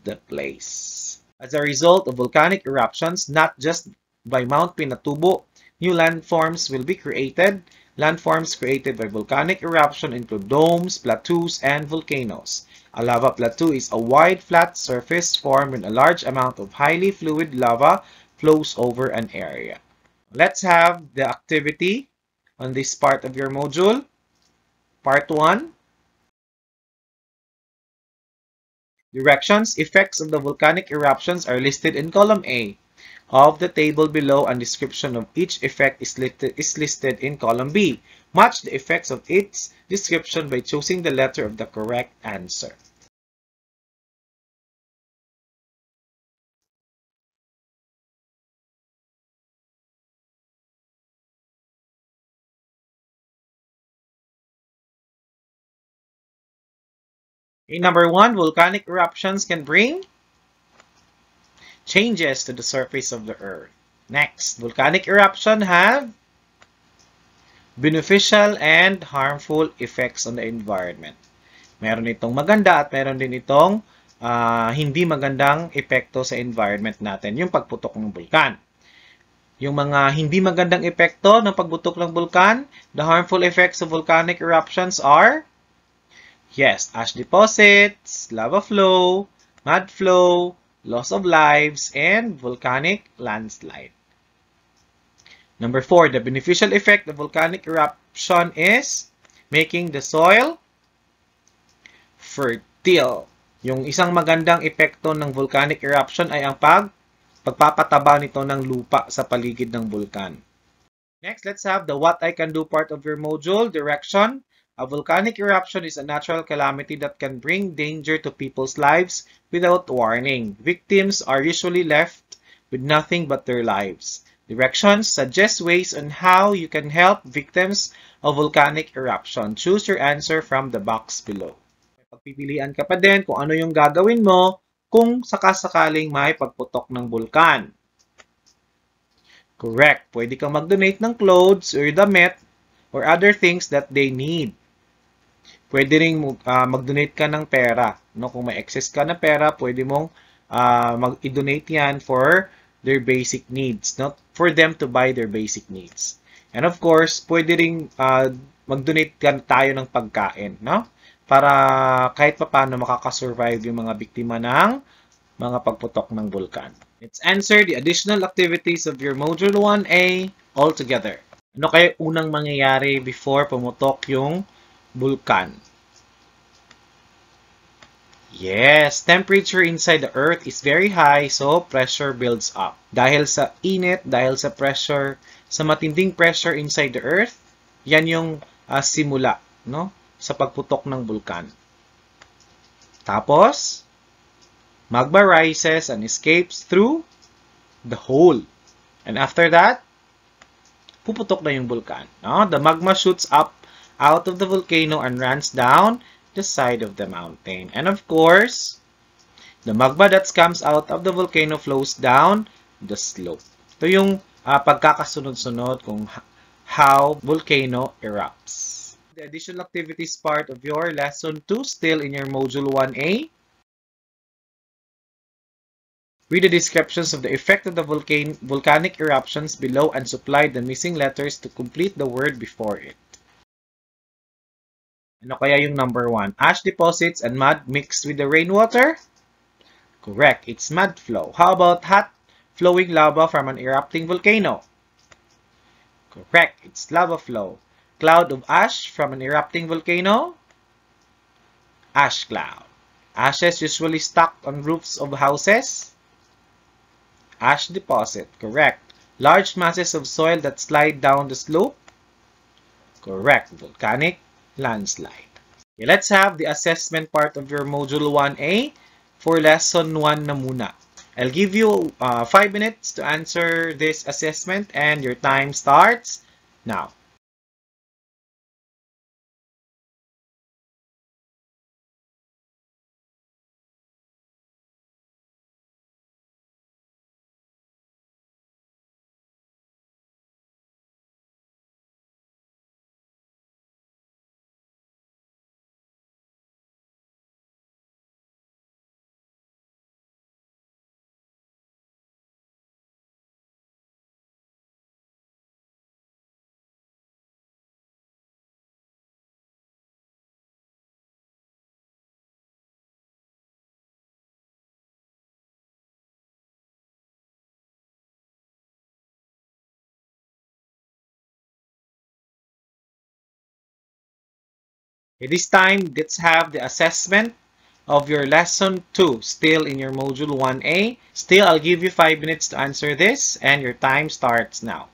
the place. As a result of volcanic eruptions, not just by Mount Pinatubo, new landforms will be created. Landforms created by volcanic eruption include domes, plateaus, and volcanoes. A lava plateau is a wide, flat surface formed when a large amount of highly fluid lava flows over an area. Let's have the activity on this part of your module. Part 1. Directions. Effects of the volcanic eruptions are listed in column A of the table below, and description of each effect is listed in column B. Match the effects of its description by choosing the letter of the correct answer. Okay, number 1, volcanic eruptions can bring changes to the surface of the Earth. Next, volcanic eruption have beneficial and harmful effects on the environment. Meron itong maganda at meron din itong hindi magandang epekto sa environment natin, yung pagputok ng bulkan. Yung mga hindi magandang epekto ng pagputok ng bulkan, the harmful effects of volcanic eruptions are, yes, ash deposits, lava flow, mud flow, loss of lives, and volcanic landslide. Number 4, the beneficial effect of volcanic eruption is making the soil fertile. Yung isang magandang epekto ng volcanic eruption ay ang pagpapataba nito ng lupa sa paligid ng bulkan. Next, let's have the what I can do part of your module, direction. A volcanic eruption is a natural calamity that can bring danger to people's lives without warning. Victims are usually left with nothing but their lives. Directions suggest ways on how you can help victims of volcanic eruption. Choose your answer from the box below. Pagpipilian ka pa din kung ano yung gagawin mo kung sakasakaling may pagputok ng bulkan. Correct. Pwede kang mag-donate ng clothes or damit or other things that they need. Pwede rin mag-donate ka ng pera. No? Kung may excess ka na pera, pwede mong mag-donate yan for their basic needs. Not for them to buy their basic needs. And of course, pwede rin mag-donate tayo ng pagkain. No? Para kahit paano makakasurvive yung mga biktima ng mga pagputok ng bulkan. Let's answer the additional activities of your Module 1A all together. Ano kaya unang mangyayari before pumutok yung bulkan? Yes, temperature inside the Earth is very high, so pressure builds up. Dahil sa init, dahil sa pressure, sa matinding pressure inside the Earth, yan yung simula, no? Sa pagputok ng bulkan. Tapos, magma rises and escapes through the hole. And after that, puputok na yung bulkan. No? The magma shoots up out of the volcano and runs down the side of the mountain. And of course, the magma that comes out of the volcano flows down the slope. Ito yung pagkakasunod-sunod kung how volcano erupts. The additional activities part of your lesson 2 still in your module 1A. Read the descriptions of the effect of the volcanic eruptions below and supply the missing letters to complete the word before it. Ano kaya yung number 1? Ash deposits and mud mixed with the rainwater? Correct, it's mud flow. How about hot flowing lava from an erupting volcano? Correct, it's lava flow. Cloud of ash from an erupting volcano? Ash cloud. Ashes usually stuck on roofs of houses? Ash deposit. Correct. Large masses of soil that slide down the slope? Correct. Volcanic landslide. Okay, let's have the assessment part of your Module 1A for Lesson 1 na muna. I'll give you 5 minutes to answer this assessment and your time starts now. Okay, this time, let's have the assessment of your lesson 2 still in your module 1A. Still, I'll give you 5 minutes to answer this and your time starts now.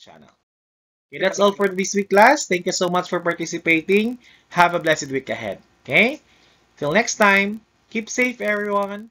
channel. Okay, that's all for this week, class. Thank you so much for participating. Have a blessed week ahead. Okay? Till next time, keep safe, everyone.